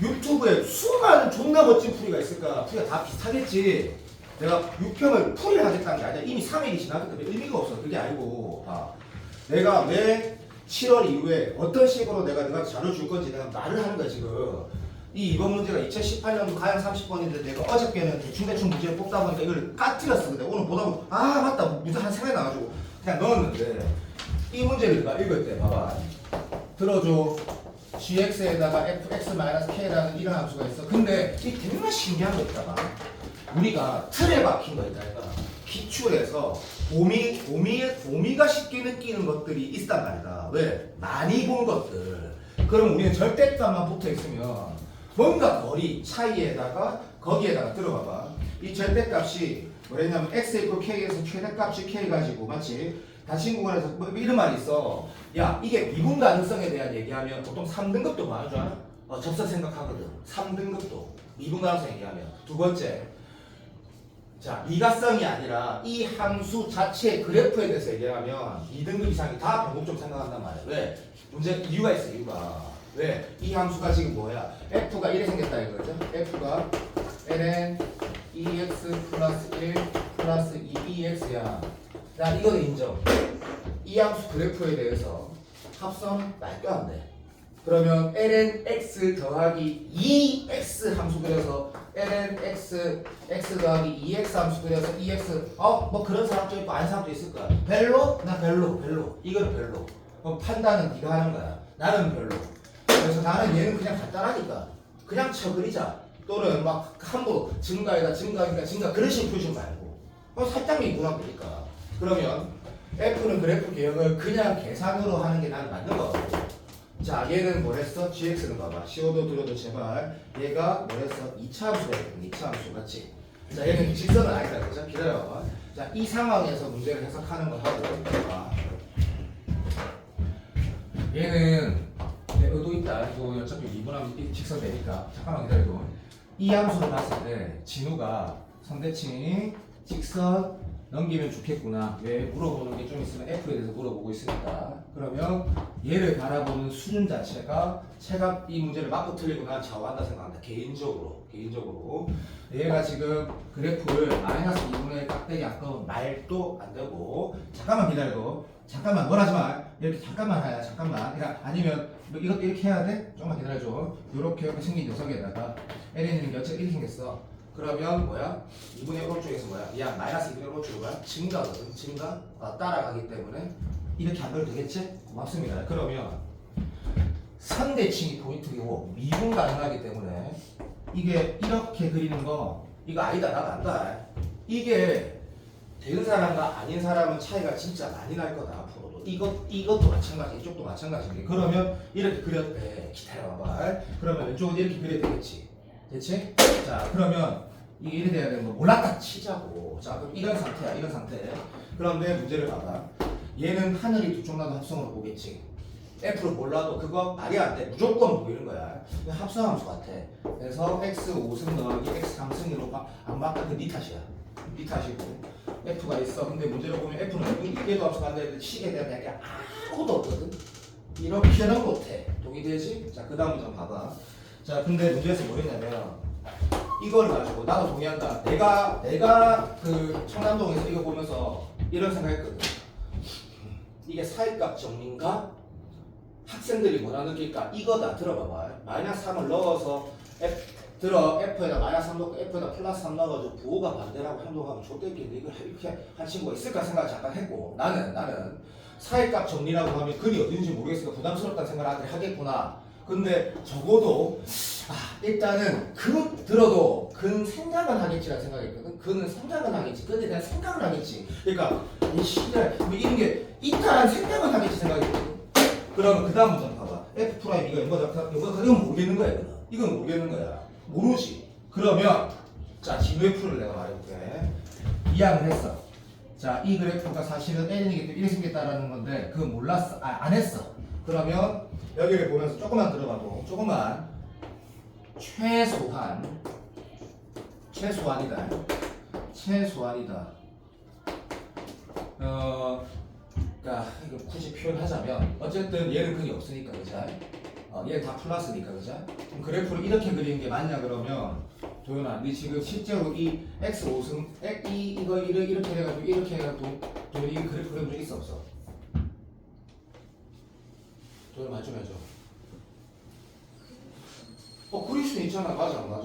유튜브에 수많은 존나 멋진 풀이가 있을까? 풀이가 다 비슷하겠지. 내가 6평을 풀이를 하겠다는 게 아니라 이미 3일이 지났기 때문에 의미가 없어. 그게 아니고 내가 왜 7월 이후에 어떤 식으로 내가 너한테 자료 줄 건지 내가 말을 하는 거야 지금. 이 이번 문제가 2018년도 가양 30번인데 내가 어저께는 대충 문제를 뽑다 보니까 이걸 까뜨렸어. 근데 오늘 보다 보면 아 맞다 문제 한 3개 나가지고 그냥 넣었는데 이 문제를 내가 읽을 때 봐봐. 들어줘. gx에다가 fx-k라는 이런 함수가 있어. 근데 이 정말 신기한 거 있다가 우리가 틀에 박힌 거 있다. 그러니까 기출에서 오미가 쉽게 느끼는 것들이 있단 말이다. 왜? 많이 본 것들. 그럼 우리는 절대값만 붙어 있으면 뭔가 거리 차이에다가 거기에다가 들어봐봐. 이 절대값이 뭐랬냐면 x equal k에서 최대값이 k 가지고 맞지? 다친구관에서 뭐 이런 말이 있어. 야 이게 미분 가능성에 대한 얘기하면 보통 3등급도 많은 줄 알아? 접선 생각하거든. 3등급도 미분 가능성 얘기하면. 두 번째, 자 미가성이 아니라 이 함수 자체의 그래프에 대해서 얘기하면 2등급 이상이 다 변곡점 생각한단 말이야. 왜? 문제 이유가 있어. 이유가 왜? 이 함수가 지금 뭐야? f가 1에 생겼다 이거죠? f가 ln 2x 플러스 1 플러스 2bx야. 나 이거는 인정. 이 함수 그래프에 대해서 합성 말도 안 돼. 그러면 ln x 더하기 2x 함수 그려서 ln x 더하기 2x 함수 그려서 2x 뭐 그런 사람도 있고 아닌 사람도 있을 거야. 별로? 나 별로. 이거는 별로. 그럼 판단은 네가 하는 거야. 나는 별로. 그래서 나는 얘는 그냥 간단하니까 그냥 쳐그리자. 또는 막 함부로 증가 그런 식으로 풀지 말고 살짝 미분하면 되니까. 그러면 F는 그래프 개혁을 그냥 계산으로 하는 게 나는 맞는 거 같고. 자 얘는 뭘 했어? GX는 봐봐. 시오도 들어도 제발. 얘가 뭘 했어? 2차 함수야. 2차 함수 맞지? 자 얘는 직선은 아니다. 그죠? 기다려봐. 자 이 상황에서 문제를 해석하는 거 하고 봐. 얘는 내 의도 있다. 이거 어차피 미분하면 직선 되니까. 잠깐만 기다려도. 이 함수를 봤을 때 진우가 선대칭 직선 넘기면 좋겠구나. 왜? 물어보는 게 좀 있으면 F에 대해서 물어보고 있으니까. 그러면 얘를 바라보는 수준 자체가 제가 이 문제를 맞고 틀리고 난 좌우한다 생각한다. 개인적으로. 얘가 지금 그래프를 마이너스 2분의 깍대기 아까운 말도 안 되고. 잠깐만 기다려. 잠깐만 뭘 하지 마. 이렇게 잠깐만 하야. 잠깐만. 그러니까 아니면 뭐 이것도 이렇게 해야 돼? 조금만 기다려줘. 이렇게 생긴 녀석에다가 LN은 곁에 이렇게 생겼어. 그러면 뭐야? 2분의 1 쪽에서 뭐야? 야 마이너스 2분의 1 쪽은 뭐야? 증가거든. 증가? 따라가기 때문에 이렇게 안 그래도 되겠지? 고맙습니다. 그러면 선대칭이 포인트이고 미분 가능하기 때문에 이게 이렇게 그리는 거 이거 아니다 나도 안다. 이게 되는 사람과 아닌 사람은 차이가 진짜 많이 날 거다 앞으로도. 이것도 마찬가지, 이쪽도 마찬가지인데. 그러면 이렇게 그렸대. 기다려봐. 그러면 왼쪽은 이렇게 그려야 되겠지. 됐지? 자 그러면 이게 이래 돼야 되는 거 몰랐다 치자고. 자 그럼 이런 상태야. 이런 상태. 그런데 문제를 봐봐. 얘는 하늘이 두 쪽 나도 합성으로 보겠지. F를 몰라도 그거 말이 안 돼. 무조건 보이는 거야. 합성함수 같아. 그래서 x 5승 더하기 x 3승으로 안 바꿔. 네 탓이야. 네 탓이고. F가 있어. 근데 문제를 보면 F는 이게도 합성가 안 되는데 식에 대한 얘기가 아무것도 없거든. 이렇게는 못해. 동의되지? 자 그 다음 문제 봐봐. 자 근데 문제에서 뭐였냐면 이걸 가지고 나도 동의한다. 내가 그 청남동에서 이거 보면서 이런 생각했거든. 이게 사회값 정리인가? 학생들이 뭐라 느낄까? 이거다. 들어봐봐. 마이너스 3을 넣어서 F에다 마이너스 3 넣고 F에다 플러스 3 넣어가지고 부호가 반대라고 행동하면 좋겠는데 이걸 이렇게 한 친구가 있을까 생각을 잠깐 했고 나는 사회값 정리라고 하면 글이 어딘지 모르겠으니까 부담스럽다는 생각을 하겠구나. 근데 적어도 일단은 그 들어도 그는 생각은 하겠지라는 생각했거든. 그는 생각은 하겠지. 그에 대한 생각을 하겠지. 그러니까 이 시대 뭐 이런 게 있다라는 생각은 하겠지 생각했거든. 그러면 그 다음 문제 봐봐. F 프라임 이거 이건 모르겠는 거야. 이건 모르겠는 거야. 모르지. 그러면 자 진우의 풀을 내가 말해볼게. 이항을 했어. 자 이 그래프가 사실은 N이기 때문에 이렇게 생겼다라는 건데 그건 몰랐어. 안 했어. 그러면 여기를 보면서 조금만 들어봐도 조금만 최소한이다. 그러니까 이거 굳이 표현하자면 어쨌든 얘는 그게 없으니까 그죠? 얘는 다 플러스니까 그죠? 그럼 그래프를 이렇게 그리는 게 맞냐 그러면 도현아, 네 지금 실제로 이 x 5승 이거 이렇게 해가지고 이렇게 해가지고 도현이 이 그래프 그려본 적 있어 없어? 도현아 말 좀 해줘. 그릴 수는 있잖아. 맞아 안 맞아?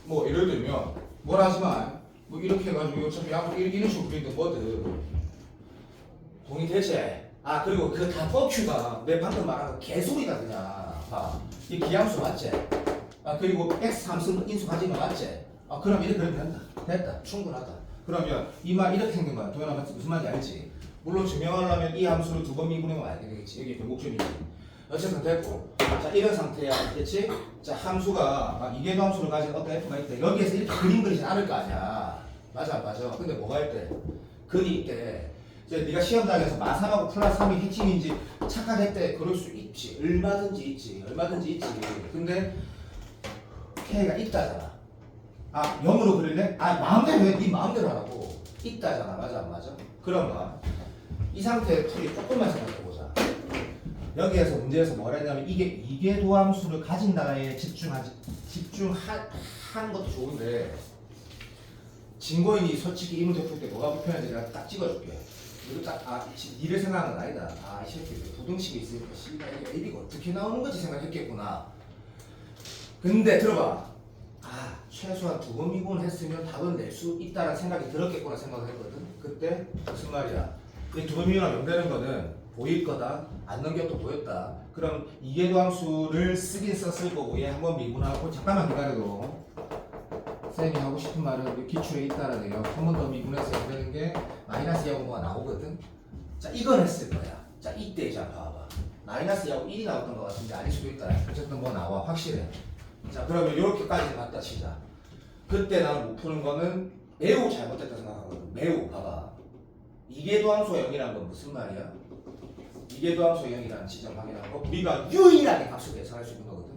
뭐 예를 들면 뭐라 하지만 뭐 이렇게 해가지고 어차피 이런 식으로 그리는 거거든. 동의되지? 그리고 그 다 뻑큐가 내 방금 말한 거 개소리다 그냥. 이 기함수 맞지? 그리고 x 함수 인수 가진 거 맞지? 그럼 이렇게 그리면 된다. 됐다. 충분하다. 그러면 이 말 이렇게 생긴 거야. 도현아 무슨 말인지 알지? 물론 증명하려면 이 함수를 두 번 미분하면 안 되겠지. 여기 변곡점이지. 어쨌든 됐고. 자 이런 상태야. 됐지? 자 함수가 이계도 함수를 가진 어떤 f가 있대. 여기에서 이렇게 그림 그리진 않을 거 아니야. 맞아 안 맞아? 근데 뭐가 있대? 근이 있대. 이제 네가 시험장에서 마삼하고 플러스 3이 핵심인지 착각했대. 그럴 수 있지. 얼마든지 있지. 근데 K가 있다잖아. 0으로 그릴래? 마음대로 해. 네 마음대로 하라고. 있다잖아. 맞아 안 맞아? 그러면 이 상태의 풀이 조금만 생각해보자. 여기에서 문제에서 뭐라 했냐면 이게 이계도함수를 가진다에 집중하는 것도 좋은데 진거인이 솔직히 이 문제 풀 때 뭐가 불편한지 내가 딱 찍어줄게. 이거 딱 니를 생각하는 건 아니다. 이 새끼 부등식이 있으니까 씨발 이게 AB가 어떻게 나오는 거지 생각했겠구나. 근데 들어봐. 최소한 두 번 미분했으면 답은 낼 수 있다라는 생각이 들었겠구나 생각을 했거든. 그때 무슨 말이야? 이 두 번 미분하면 연되는 거는 보일 거다. 안 넘겨도 보였다. 그럼 이계도 함수를 쓰긴 썼을 거고 얘 한번 미분하고 잠깐만 기다려도 쌤이 하고 싶은 말은 기출에 있다라는 거. 한 번 더 미분해서 연되는 게 마이너스 2하고 뭐가 나오거든. 자 이건 했을 거야. 자 이때 자 봐봐. 마이너스 2하고 1이 나왔던 것 같은데 아닐 수도 있다. 어쨌든 뭐 나와 확실해. 자 그러면 이렇게까지 갖다 치자. 그때 나는 못 푸는 거는 매우 잘못됐다 생각하거든. 매우 봐봐. 이계도 함수가 0이란 건 무슨 말이야? 이계도 함수가 0이라는 지점 확인하는 거 우리가 유일하게 값을 계산할 수 있는 거거든.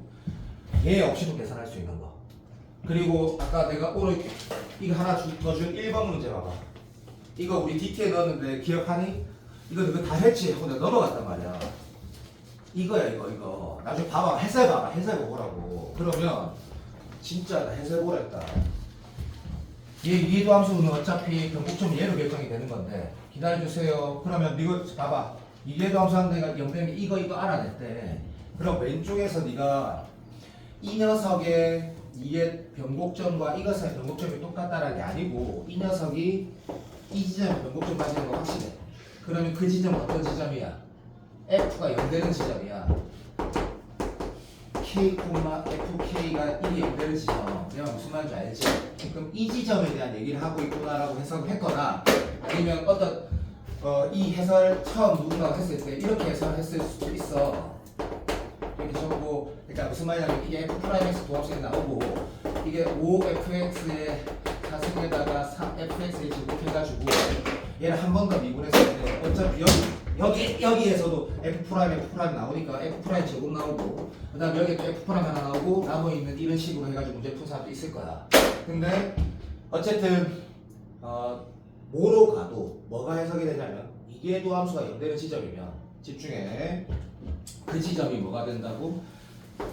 얘 없이도 계산할 수 있는 거. 그리고 아까 내가 오늘 이거 하나 넣어준 1번 문제 봐봐. 이거 우리 DT에 넣었는데 기억하니? 이거 다 했지? 하고 내가 넘어갔단 말이야. 이거야 이거 나중에 봐봐. 해설 보라고. 그러면 진짜 나 해설 보라 했다. 얘 이해도 함수는 어차피 변곡점이 얘로 결정이 되는 건데 기다려주세요. 그러면 이거 봐봐. 이해도 함수 하는 데가 0되는 게 이거 알아냈대. 그럼 왼쪽에서 네가 이 녀석의 이의 변곡점과 이것의 변곡점이 똑같다라는 게 아니고 이 녀석이 이 지점에 변곡점 가지는 거 확실해. 그러면 그 지점은 어떤 지점이야? F가 0되는 지점이야. K, FK가 1이 0되는 지점. 내가 무슨 말인지 알지? 그럼 이 지점에 대한 얘기를 하고 있구나라고 해석을 했거나 아니면 어떤 이 해설 처음 누군가가 했을 때 이렇게 해설했을 수도 있어. 이렇게 적고 그러니까 무슨 말이냐면 이게 F'X 도합식이 나오고 이게 5fx의 가속에다가 3fx의 제곱해가지고 얘를 한 번 더 미분했을 때 어차피 여기에서도 F' 나오니까 F' 제곱 나오고 그 다음에 여기 또 F' 하나 나오고 나머지 있는 이런 식으로 해가지고 문제 푼 사람도 있을 거야. 근데 어쨌든 뭐로 가도 뭐가 해석이 되냐면 이계도 함수가 0되는 지점이면 집중해. 그 지점이 뭐가 된다고?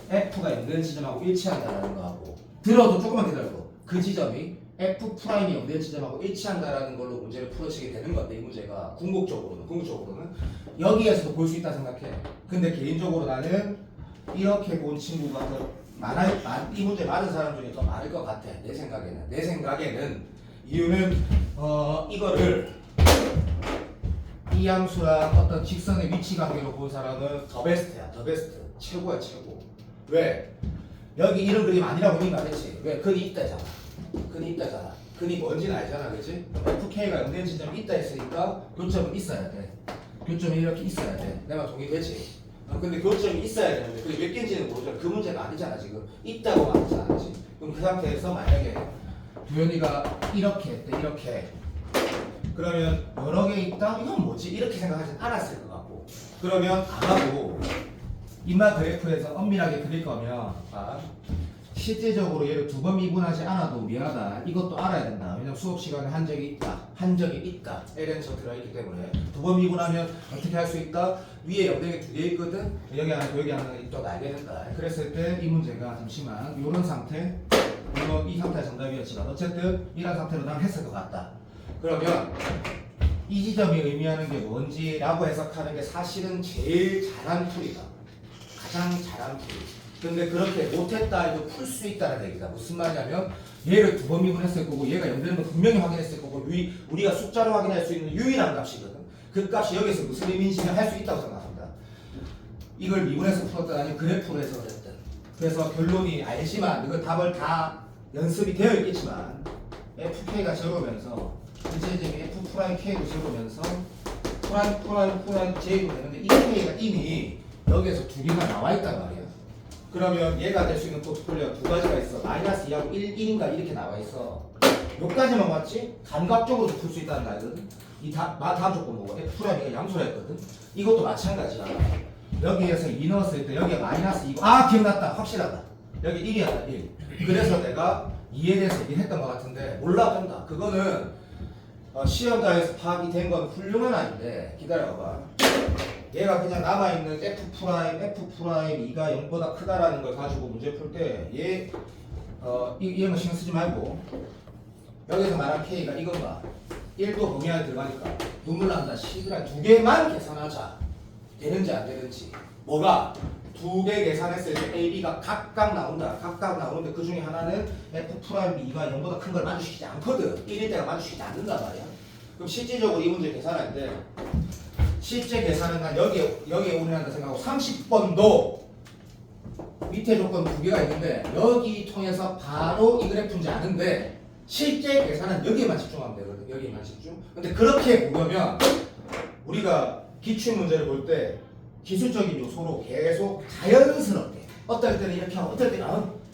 F가 0되는 지점하고 일치한다라는 거하고 들어도 조금만 기다려도 그 지점이 F'이 0되는 지점하고 일치한다라는 걸로 문제를 풀어지게 되는 건데 이 문제가 궁극적으로는 여기에서도 볼 수 있다 생각해. 근데 개인적으로 나는 이렇게 본 친구가 더 이 문제 많은 사람 중에 더 많을 것 같아. 내 생각에는 이유는 이거를 이 함수랑 어떤 직선의 위치 관계로 본 사람은 더 베스트야. 최고야 최고. 왜? 여기 이런 그림 아니라고 이미 말했지. 왜? 근이 있다잖아. 근이 뭔지는 알잖아, 그렇지? FK가 0되는 지점이 있다 했으니까 교점은 있어야 돼. 교점이 이렇게 있어야 돼. 내가 동의되지? 근데 교점이 있어야 되는데 그게 몇 개인지는 모르잖아. 그 문제가 아니잖아 지금. 있다고 말하잖아, 그렇지? 그럼 그 상태에서 만약에 두현이가 이렇게 했대, 이렇게. 그러면 여러 개 있다? 이건 뭐지? 이렇게 생각하진 않았을 것 같고. 그러면 아마도 인마 그래프에서 엄밀하게 그릴 거면 실제적으로 얘를 두 번 미분하지 않아도 미안하다. 이것도 알아야 된다. 왜냐면 수업 시간에 한 적이 있다. ln서 들어있기 때문에 두 번 미분하면 어떻게 할 수 있다? 위에 연대가 두 개 있거든. 여기 하나, 여기 하나 또 알게 된다. 그랬을 때 이 문제가 잠시만 이런 상태, 물론 이 상태가 정답이었지만 어쨌든 이런 상태로 난 했을 것 같다. 그러면 이 지점이 의미하는 게 뭔지라고 해석하는 게 사실은 제일 잘한 풀이다. 가장 잘한 풀이. 근데 그렇게 못했다 해도 풀 수 있다는 얘기다. 무슨 말이냐면 얘를 두 번 미분했을 거고 얘가 연대는 거 분명히 확인했을 거고 우리가 숫자로 확인할 수 있는 유일한 값이거든. 그 값이 여기서 무슨 의미인지 할 수 있다고 생각합니다. 이걸 미분해서 풀었든 아니면 그래프로 해서 그랬든. 그래서 결론이 알지만 이거 답을 다 연습이 되어 있겠지만 fk가 적으면서 전체적인 f'k도 적으면서 j도 되는데 이 k가 이미 여기에서 두 개가 나와 있단 말이야. 그러면 얘가 될 수 있는 포트폴리오가 두 가지가 있어. 마이너스 2하고 1인가 이렇게 나와 있어. 여기까지만 봤지? 감각적으로도 풀 수 있다는 말이거든. 다음 조건 뭐고? F'이가 양수라 했거든. 이것도 마찬가지야. 여기에서 2 넣었을 때 여기가 마이너스 2고 기억났다. 확실하다. 여기 1이었다. 1. 그래서 내가 2에 대해서 얘기했던 것 같은데 몰라본다. 그거는 시험장에서 파악이 된 건 훌륭한 아닌데 기다려봐. 얘가 그냥 남아있는 F'2가 0보다 크다라는 걸 가지고 문제 풀 때 얘는 신경 쓰지 말고 여기서 말한 K가 이건가 1도 범위 안에 들어가니까 눈물 난다. 10이랑 두 개만 계산하자. 되는지 안 되는지. 뭐가? 두 개 계산했을 때 A, B가 각각 나온다. 각각 나오는데 그 중에 하나는 F'2가 0보다 큰 걸 마주치지 않거든. 1일 때가 마주치지 않는단 말이야. 그럼 실질적으로 이 문제 계산할 때 실제 계산은 난 여기에 오는다 생각하고 30번도 밑에 조건 두 개가 있는데 여기 통해서 바로 이 그래프 풀지 않은데 실제 계산은 여기에만 집중하면 되거든. 여기에만 집중. 근데 그렇게 보려면 우리가 기출 문제를 볼 때 기술적인 요소로 계속 자연스럽게 어떨 때는 이렇게 하고 어떨 때는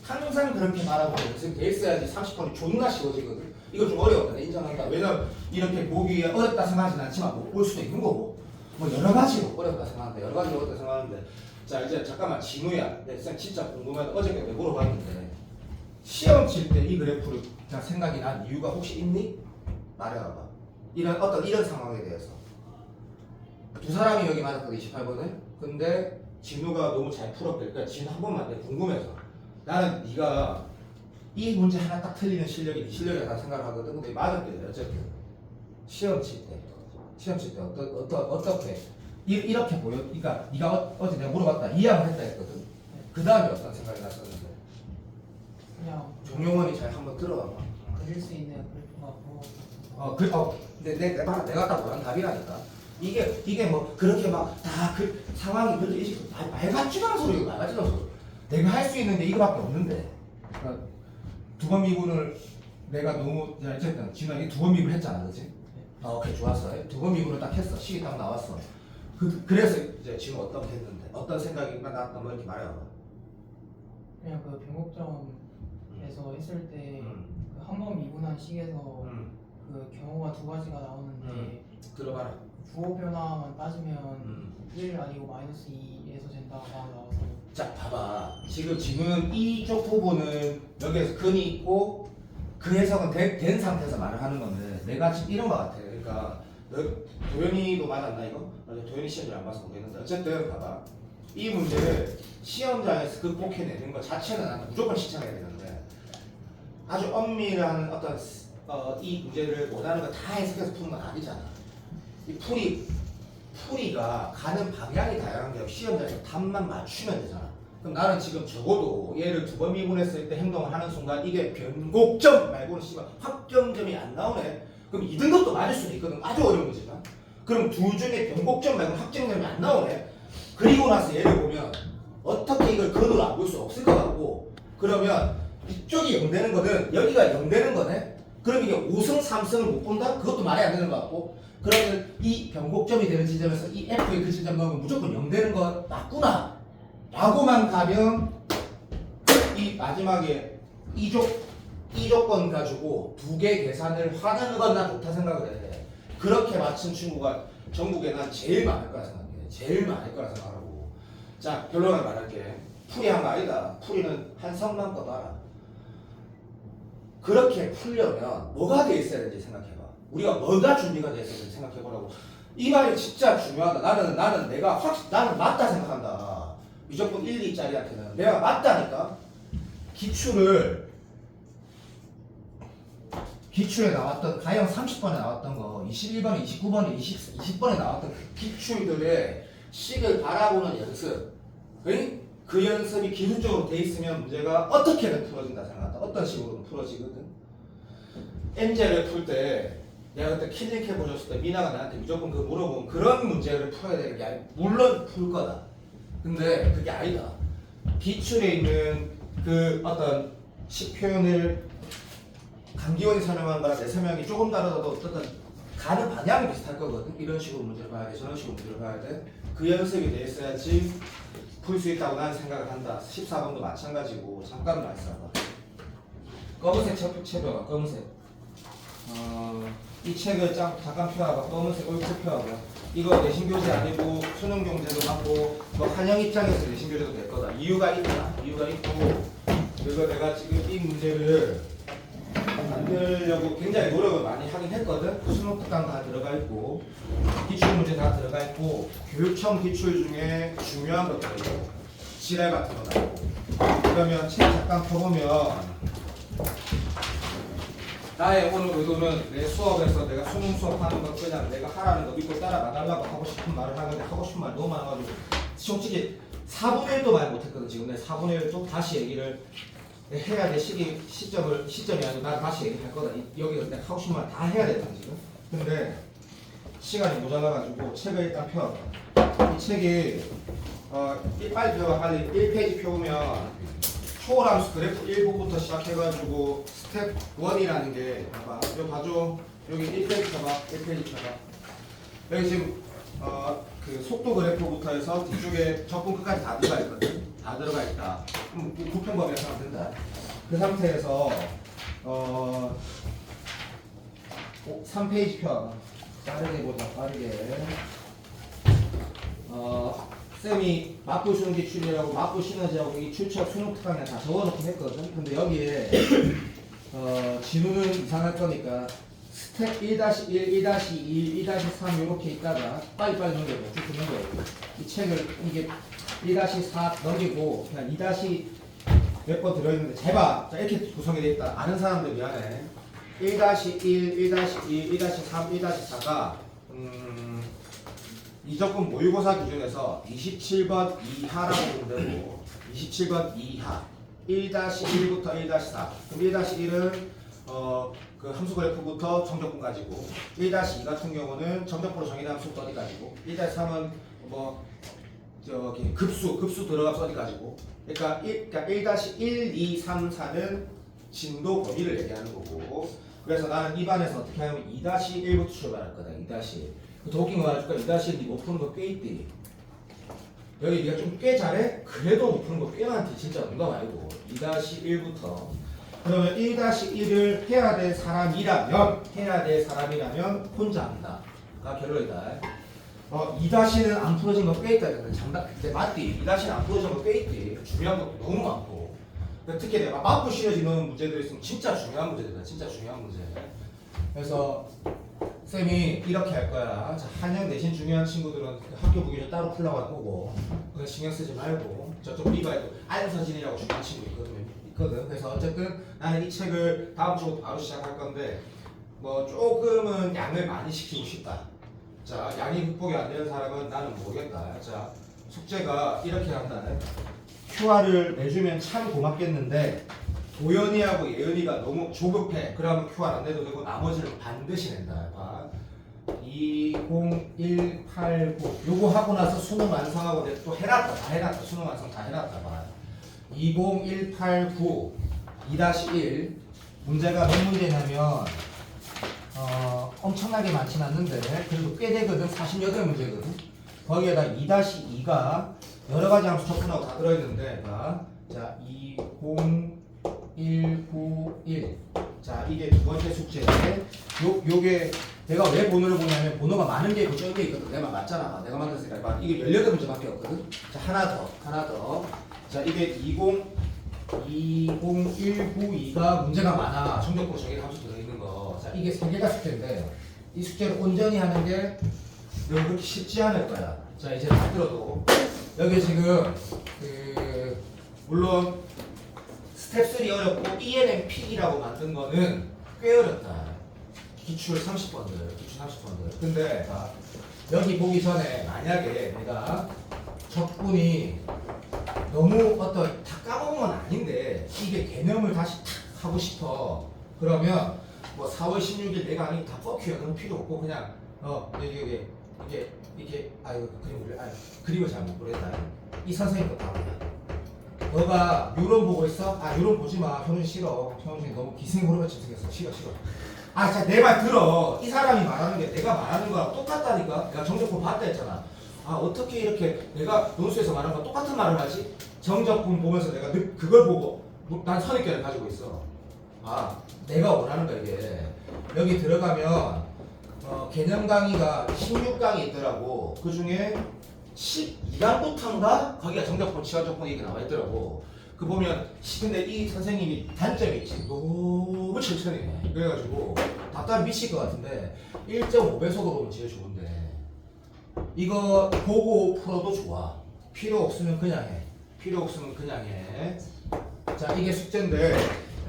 항상 그렇게 말하고 지금 돼 있어야지 30번이 존나 쉬워지거든. 이거 좀 어려웠다. 인정한다. 왜냐면 이렇게 보기에 어렵다 생각하진 않지만 못 볼 수도 있는 거고 뭐 여러 가지로 어렵다 생각하는데 여러 가지로 어렵다 생각하는데 자 이제 잠깐만 진우야. 내가 진짜 궁금해서 어저께 왜 물어봤는데 시험 칠 때 이 그래프를 그냥 생각이 난 이유가 혹시 있니? 말해봐봐. 이런 상황에 대해서 두 사람이 여기 맞았거든 28번에. 근데 진우가 너무 잘 풀었대. 그러니까 진우 한 번만 내가 궁금해서 나는 네가 이 문제 하나 딱 틀리는 실력이 네 실력이라 생각을 하거든. 근데 맞았대. 어쨌든 시험 칠 때 어떻게 이렇게 보여? 그러니까 네가 어제 내가 물어봤다. 이해를 했다 했거든. 그 다음에 어떤 생각이 났었는데 그냥 정용원이 잘 한번 들어봐봐. 그릴 수 있는 그래프가 근데 내가 딱 원하는 답이라니까. 이게 뭐 그렇게 막 다 그 상황이 그렇게 일식 말 같지도 않은 소리고 말 같지도 않은 소리. 내가 할 수 있는 게 이거밖에 없는데. 그러니까 두 번 미분을 내가 너무 어쨌든 지난해 두 번 미분 했잖아, 그렇지? 오케이 좋았어. 두 번 미분을 딱 했어. 식이 딱 나왔어. 그래서 이제 지금 어떤 했는데 어떤 생각이 나왔던 거 이렇게 말해봐. 그냥 그 변곡점에서 했을 때 그 한 번 미분한 식에서 그 경우가 두 가지가 나오는데 들어봐라. 부호 변화만 따지면 1 아니고 마이너스 2에서 된다고 나와서 자 봐봐. 지금 이쪽 부분은 여기에서 근이 있고 그 해석은 된 상태에서 말을 하는 건데 내가 지금 이런 거 같아. 그러니까 도현이도 맞았나 이거? 도현이 시험을 안 봐서 모르겠는데 어쨌든 봐봐. 이 문제를 시험장에서 극복해내는 것 자체는 나는 무조건 시청해야 되는데 아주 엄밀한 어떤 이 문제를 원하는 거 다 해석해서 푸는 건 아니잖아. 이 풀이가 가는 방향이 다양한 게 시험장에서 답만 맞추면 되잖아. 그럼 나는 지금 적어도 얘를 두 번 미분했을 때 행동을 하는 순간 이게 변곡점 말고는 씨발 확정점이 안 나오네. 그럼 2등급도 맞을 수도 있거든. 아주 어려운 거지만. 그럼 둘 중에 변곡점 말고는 확정점이 안 나오네. 그리고 나서 얘를 보면 어떻게 이걸 근으로 안 볼 수 없을 것 같고 그러면 이쪽이 0 되는 거는 여기가 0 되는 거네. 그럼 이게 5승 3승을 못 본다? 그것도 말이 안 되는 것 같고 그러면 이 변곡점이 되는 지점에서 이 F의 그 지점 넣으면 무조건 0 되는 거 맞구나 라고만 가면 이 마지막에 이 조건 가지고 두 개 계산을 하는 건 난 좋다 생각을 해. 그렇게 맞춘 친구가 전국에 난 제일 많을 거라 생각해. 제일 많을 거라 생각하고 자 결론을 말할게. 풀이한 거 아니다. 풀이는 한성만 거다. 그렇게 풀려면 뭐가 돼 있어야 되는지 생각해봐. 우리가 뭐가 준비가 돼 있어야 되는지 생각해보라고. 이 말이 진짜 중요하다. 나는 내가 나는 맞다 생각한다. 무조건 1, 2짜리한테는 내가 맞다니까. 기출에 나왔던 가형 30번에 나왔던 거 21번에 29번에 20번에 나왔던 그 기출들의 식을 바라보는 연습. 그 연습이 기술적으로 돼 있으면 문제가 어떻게든 풀어진다 생각한다. 어떤 식으로든 풀어지거든. 엔젤을 풀 때 내가 그때 킬링 해보셨을 때 미나가 나한테 무조건 그 물어보면 그런 문제를 풀어야 되는 게 아니라 물론 풀 거다. 근데 그게 아니다. 기출에 있는 그 어떤 식 표현을 강기원이 설명한 거랑 내 설명이 조금 다르더라도 어떤 가는 방향이 비슷할 거거든. 이런 식으로 문제를 봐야 돼. 저런 식으로 문제를 봐야 돼. 그 연습이 돼 있어야지 풀 수 있다고 나는 생각을 한다. 14번도 마찬가지고. 잠깐만 있어봐. 검은색 책표가 검은색. 이 책을 잠깐 펴와봐. 검은색 옳게 펴와봐. 이거 내신교재 아니고 수능경제도 하고 뭐 한영 입장에서 내신교재도 될 거다. 이유가 있다. 이유가 있고 그래서 내가 지금 이 문제를 만들려고 굉장히 노력을 많이 하긴 했거든. 수능 특강 다 들어가 있고 기출 문제 다 들어가 있고 교육청 기출 중에 중요한 것들 지랄 같은 거 나오고. 그러면 책 잠깐 펴보면 나의 오늘 의도는 내 수업에서 내가 수능 수업하는 거 그냥 내가 하라는 거 믿고 따라가달라고 하고 싶은 말을 하는데 하고 싶은 말 너무 많아가지고 솔직히 4분의 1도 말 못했거든. 지금 내 4분의 1도 다시 얘기를 해야 될 시점이 아니고 나 다시 얘기할 거다. 여기 내가 하고 싶은 말 다 해야 되거든 지금. 근데 시간이 모자라가지고 책을 일단 펴. 이 책이 빨리 펴봐. 빨리 1페이지 펴보면 초월함수 그래프 1부부터 시작해가지고 스텝 1이라는 게 봐봐. 이거 봐줘. 여기 1페이지 펴봐. 1페이지 펴봐. 여기 지금 그 속도 그래프부터 해서 뒤쪽에 적분 끝까지 다 들어가 있거든. 다 들어가 있다. 그럼 부평범위에서 하면 된다. 그 상태에서 3페이지 펴. 빠르게 보자. 빠르게. 쌤이 맞부 수능 기출이라고 맞부 시너지하고 이 출처 수능 특강에 다 적어놓긴 했거든. 근데 여기에 진우는 이상할 거니까 스텝 1-1, 1-2, 1-3 이렇게 있다가 빨리빨리 넘겨요. 쭉 넘겨요. 이 책을 이게 1-4 넘기고 그냥 2- 몇 번 들어있는데 제발 자, 이렇게 구성이 되어 있다. 아는 사람들 미안해. 1-1, 1-2, 1-3, 1-4가 이적분 모의고사 기준에서 27번 이하라고 보면 되고 27번 이하 1-1부터 1-4 그럼 1-1은 그 함수 그래프부터 정적분 가지고 1-2 같은 경우는 정적분으로 정의된 함수 어디까지고 1-3은 뭐 저기 급수 들어가서 어디까지고 그러니까 1-1, 2, 3, 4는 진도 범위를 얘기하는 거고 그래서 나는 이 반에서 어떻게 하면 2-1부터 출발할 거다. 2-1 더 웃긴 거 말해줄까? 2-1 니 못 푸는 거 꽤 있대. 여기 네가 좀 꽤 잘해? 그래도 못 푸는 거 꽤 많대. 진짜 농담 아니고 2-1부터 그러면 1-1을 해야 될 사람이라면 혼자 한다가 결론이다. 2-는 안 풀어진 거 꽤 있다. 장담 맞디. 2-는 안 풀어진 거 꽤 있대. 중요한 것도 너무 많고 특히 내가 맞고 씌워지는 문제들이 있으면 진짜 중요한 문제들이다. 진짜 중요한 문제. 그래서 쌤이 이렇게 할 거야. 자, 한영 내신 중요한 친구들은 학교 보기를 따로 풀라고 할 거고 그거 신경 쓰지 말고 저쪽 리바에도 안서진이라고 중요한 친구 있거든. 그래서 어쨌든 나는 이 책을 다음 주부터 바로 시작할 건데 뭐 조금은 양을 많이 시키고 싶다. 자, 양이 극복이 안 되는 사람은 나는 모르겠다. 자, 숙제가 이렇게 한다. QR을 내주면 참 고맙겠는데 도연이하고 예은이가 너무 조급해. 그러면 QR 안 내도 되고 나머지는 반드시 낸다. 봐. 20189 요거 하고 나서 수능 완성하고 내가 또 해놨다. 다 해놨다. 수능 완성 다 해놨다. 봐. 20189 2-1 문제가 몇 문제냐면 엄청나게 많진 않는데 그래도 꽤 되거든. 48문제거든. 거기에다 2-2가 여러가지 함수 적분하고 다 들어있는데 자 20191 자 이게 두 번째 숙제인데 요게 내가 왜 번호를 보냐면 번호가 많은 게 있고 적은 게 있거든. 내가 맞잖아. 내가 만들었으니까 이게 18문제밖에 없거든. 자 하나 더 자, 이게 20192가 문제가 많아. 성적으로 저게 함수 들어있는 거. 자, 이게 3개가 숙제인데 이 숙제를 온전히 하는 게 그렇게 쉽지 않을 거야. 자, 이제 다 들어도 여기 지금 물론 스텝 3 어렵고 ENMP라고 만든 거는 꽤 어렵다. 기출 30번들. 근데 자, 여기 보기 전에 만약에 내가 적분이 너무 다 까먹은 건 아닌데 이게 개념을 다시 탁 하고 싶어. 그러면 뭐 4월 16일 내가 아닌 다 뻑큐야. 그런 필요 없고 그냥 이게 그림을 잘못 그렸다. 이 선생님 거다 그냥. 너가 유론 보고 있어? 아 유론 보지 마. 현훈 싫어. 현훈이 너무 기생호르같이 생겼어. 싫어. 아 자 내 말 들어. 이 사람이 말하는 게 내가 말하는 거랑 똑같다니까. 내가 정적분 봤다 했잖아. 아 어떻게 이렇게 내가 논술에서 말한 거 똑같은 말을 하지? 정적분 보면서 내가 그걸 보고 난 선입견을 가지고 있어. 아 내가 원하는 거 이게. 여기 들어가면 개념 강의가 16강이 있더라고. 그 중에 12강부터인가? 거기가 정적분, 치환적분 얘기 나와 있더라고. 그 보면 근데 이 선생님이 단점이 있지. 너무 천천히 해. 그래가지고 답답 미칠 것 같은데 1.5배속으로 오면 제일 좋은데 이거 보고 풀어도 좋아. 필요 없으면 그냥 해. 자 이게 숙제인데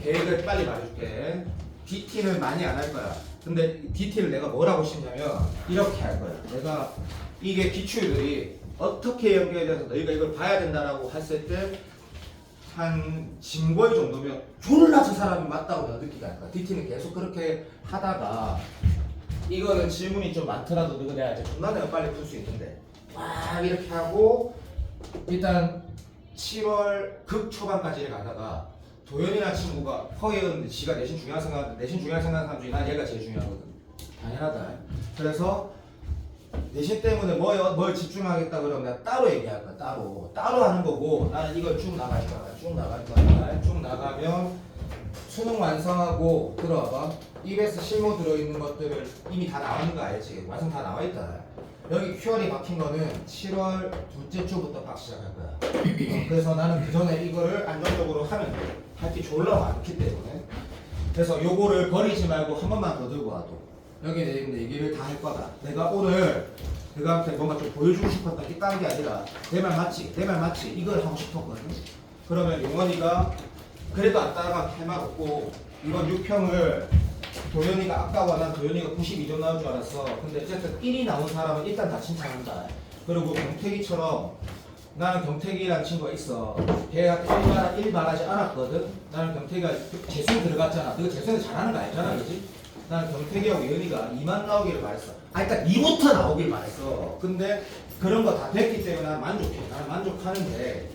계획을 빨리 말해줄게. DT는 많이 안 할 거야. 근데 DT를 내가 뭐라고 심냐면 이렇게 할 거야. 내가 이게 기출들이 어떻게 연결돼서 너희가 이걸 봐야 된다라고 했을 때 한 진거의 정도면 졸라 저 사람이 맞다고 내가 느끼게 할 거야. DT는 계속 그렇게 하다가 이거는 질문이 좀 많더라도 너가 내가 이제 존나 내가 빨리 풀 수 있는데 막 이렇게 하고 일단 7월 극초반까지 가다가 도현이라는 친구가 허예였는데 지가 내신 중요한 생각하는데 내신 중요한 생각하는 중에 난 얘가 제일 중요하거든. 당연하다. 그래서 내신 때문에 뭘 집중하겠다 그러면 내가 따로 얘기할 거야. 따로 하는 거고 나는 이걸 쭉 나갈 거야. 쭉 나가면 수능 완성하고 들어와봐. 입에서 실무 들어있는 것들을 이미 다 나오는 거 알지? 완성 다 나와 있다. 여기 QR이 박힌 거는 7월 둘째 주부터 박 시작할 거야. 그래서 나는 그 전에 이거를 안정적으로 하면 돼. 할 게 졸라 많기 때문에. 그래서 요거를 버리지 말고 한 번만 더 들고 와도. 여기 내 얘기를 다 할 거다. 내가 오늘 그한테 뭔가 좀 보여주고 싶었던 게 딴 게 아니라 내 말 맞지? 이걸 하고 싶었거든. 그러면 용원이가 그래도 안 따라가 할 말 없고 이번 6평을 도현이가 아까워. 난 도현이가 92점 나올 줄 알았어. 근데 어쨌든 1이 나온 사람은 일단 다 칭찬한다. 그리고 경택이처럼 나는 경택이라는 친구가 있어. 걔가 1 말하지 않았거든. 나는 경택이가 재수에 들어갔잖아. 너가 재수에 잘하는 거 알잖아, 그지? 나는 경택이하고 예은이가 2만 나오기를 말했어. 아, 일단 2부터 나오길 말했어. 근데 그런 거 다 됐기 때문에 난 만족해. 나는 만족하는데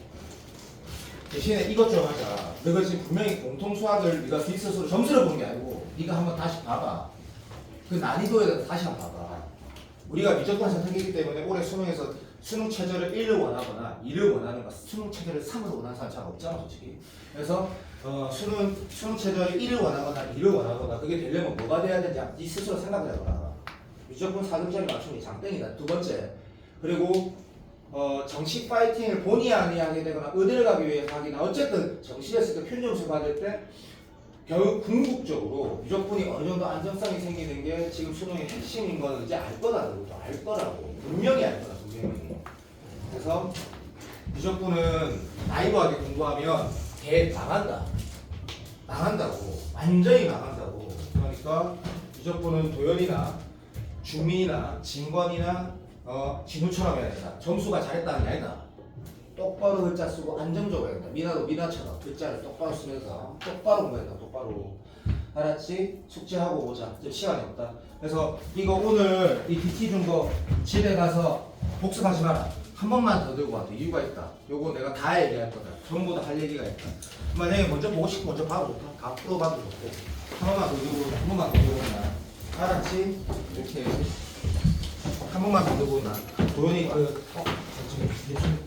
대신에 이것 좀 하자. 너가 지금 분명히 공통수학을 네가 네 스스로 점수를 보는 게 아니고 네가 한번 다시 봐봐. 그 난이도에 대해서 다시 한번 봐봐. 우리가 미적분 선택이기 때문에 올해 수능에서 수능 최저를 1을 원하거나 2를 원하는가 수능 최저를 3을 원하는 사람 잘 없잖아 솔직히. 그래서 수능 최저를 1을 원하거나 2를 원하거나 그게 되려면 뭐가 돼야 되는지 네 스스로 생각을 해봐라. 미적분 4등짜리 맞추는 게 장땡이다. 두 번째. 그리고 정시 파이팅을 본의 아니게 하게 되거나 의대를 가기 위해서 하기나 어쨌든 정시했을 때 편점수 받을 때 결국 궁극적으로 미적분이 어느 정도 안정성이 생기는 게 지금 수능의 핵심인 거는 이제 알 거라고. 분명히 알 거다. 분명히. 그래서 미적분은 나이브하게 공부하면 개 나간다고. 완전히 나간다고. 그러니까 미적분은 도현이나 주민이나 진권이나 진우처럼 해야 된다. 점수가 잘했다는 게 아니다. 똑바로 글자 쓰고 안정적으로 해야 된다. 미나도 미나처럼 글자를 똑바로 쓰면서 똑바로 공부해야 된다. 똑바로. 알았지? 숙제하고 오자. 이제 시간이 없다. 그래서 이거 오늘 이 DT 준 거 집에 가서 복습하지 마라. 한 번만 더 들고 와도 이유가 있다. 요거 내가 다 얘기할 거다. 전부 다 할 얘기가 있다. 만약에 먼저 보고 싶으면 먼저 봐도 좋다. 다 풀어봐도 좋고. 한 번만 더 들고 온다. 알았지? 이렇게 한 번만 더 들고 온다. 도현이 지금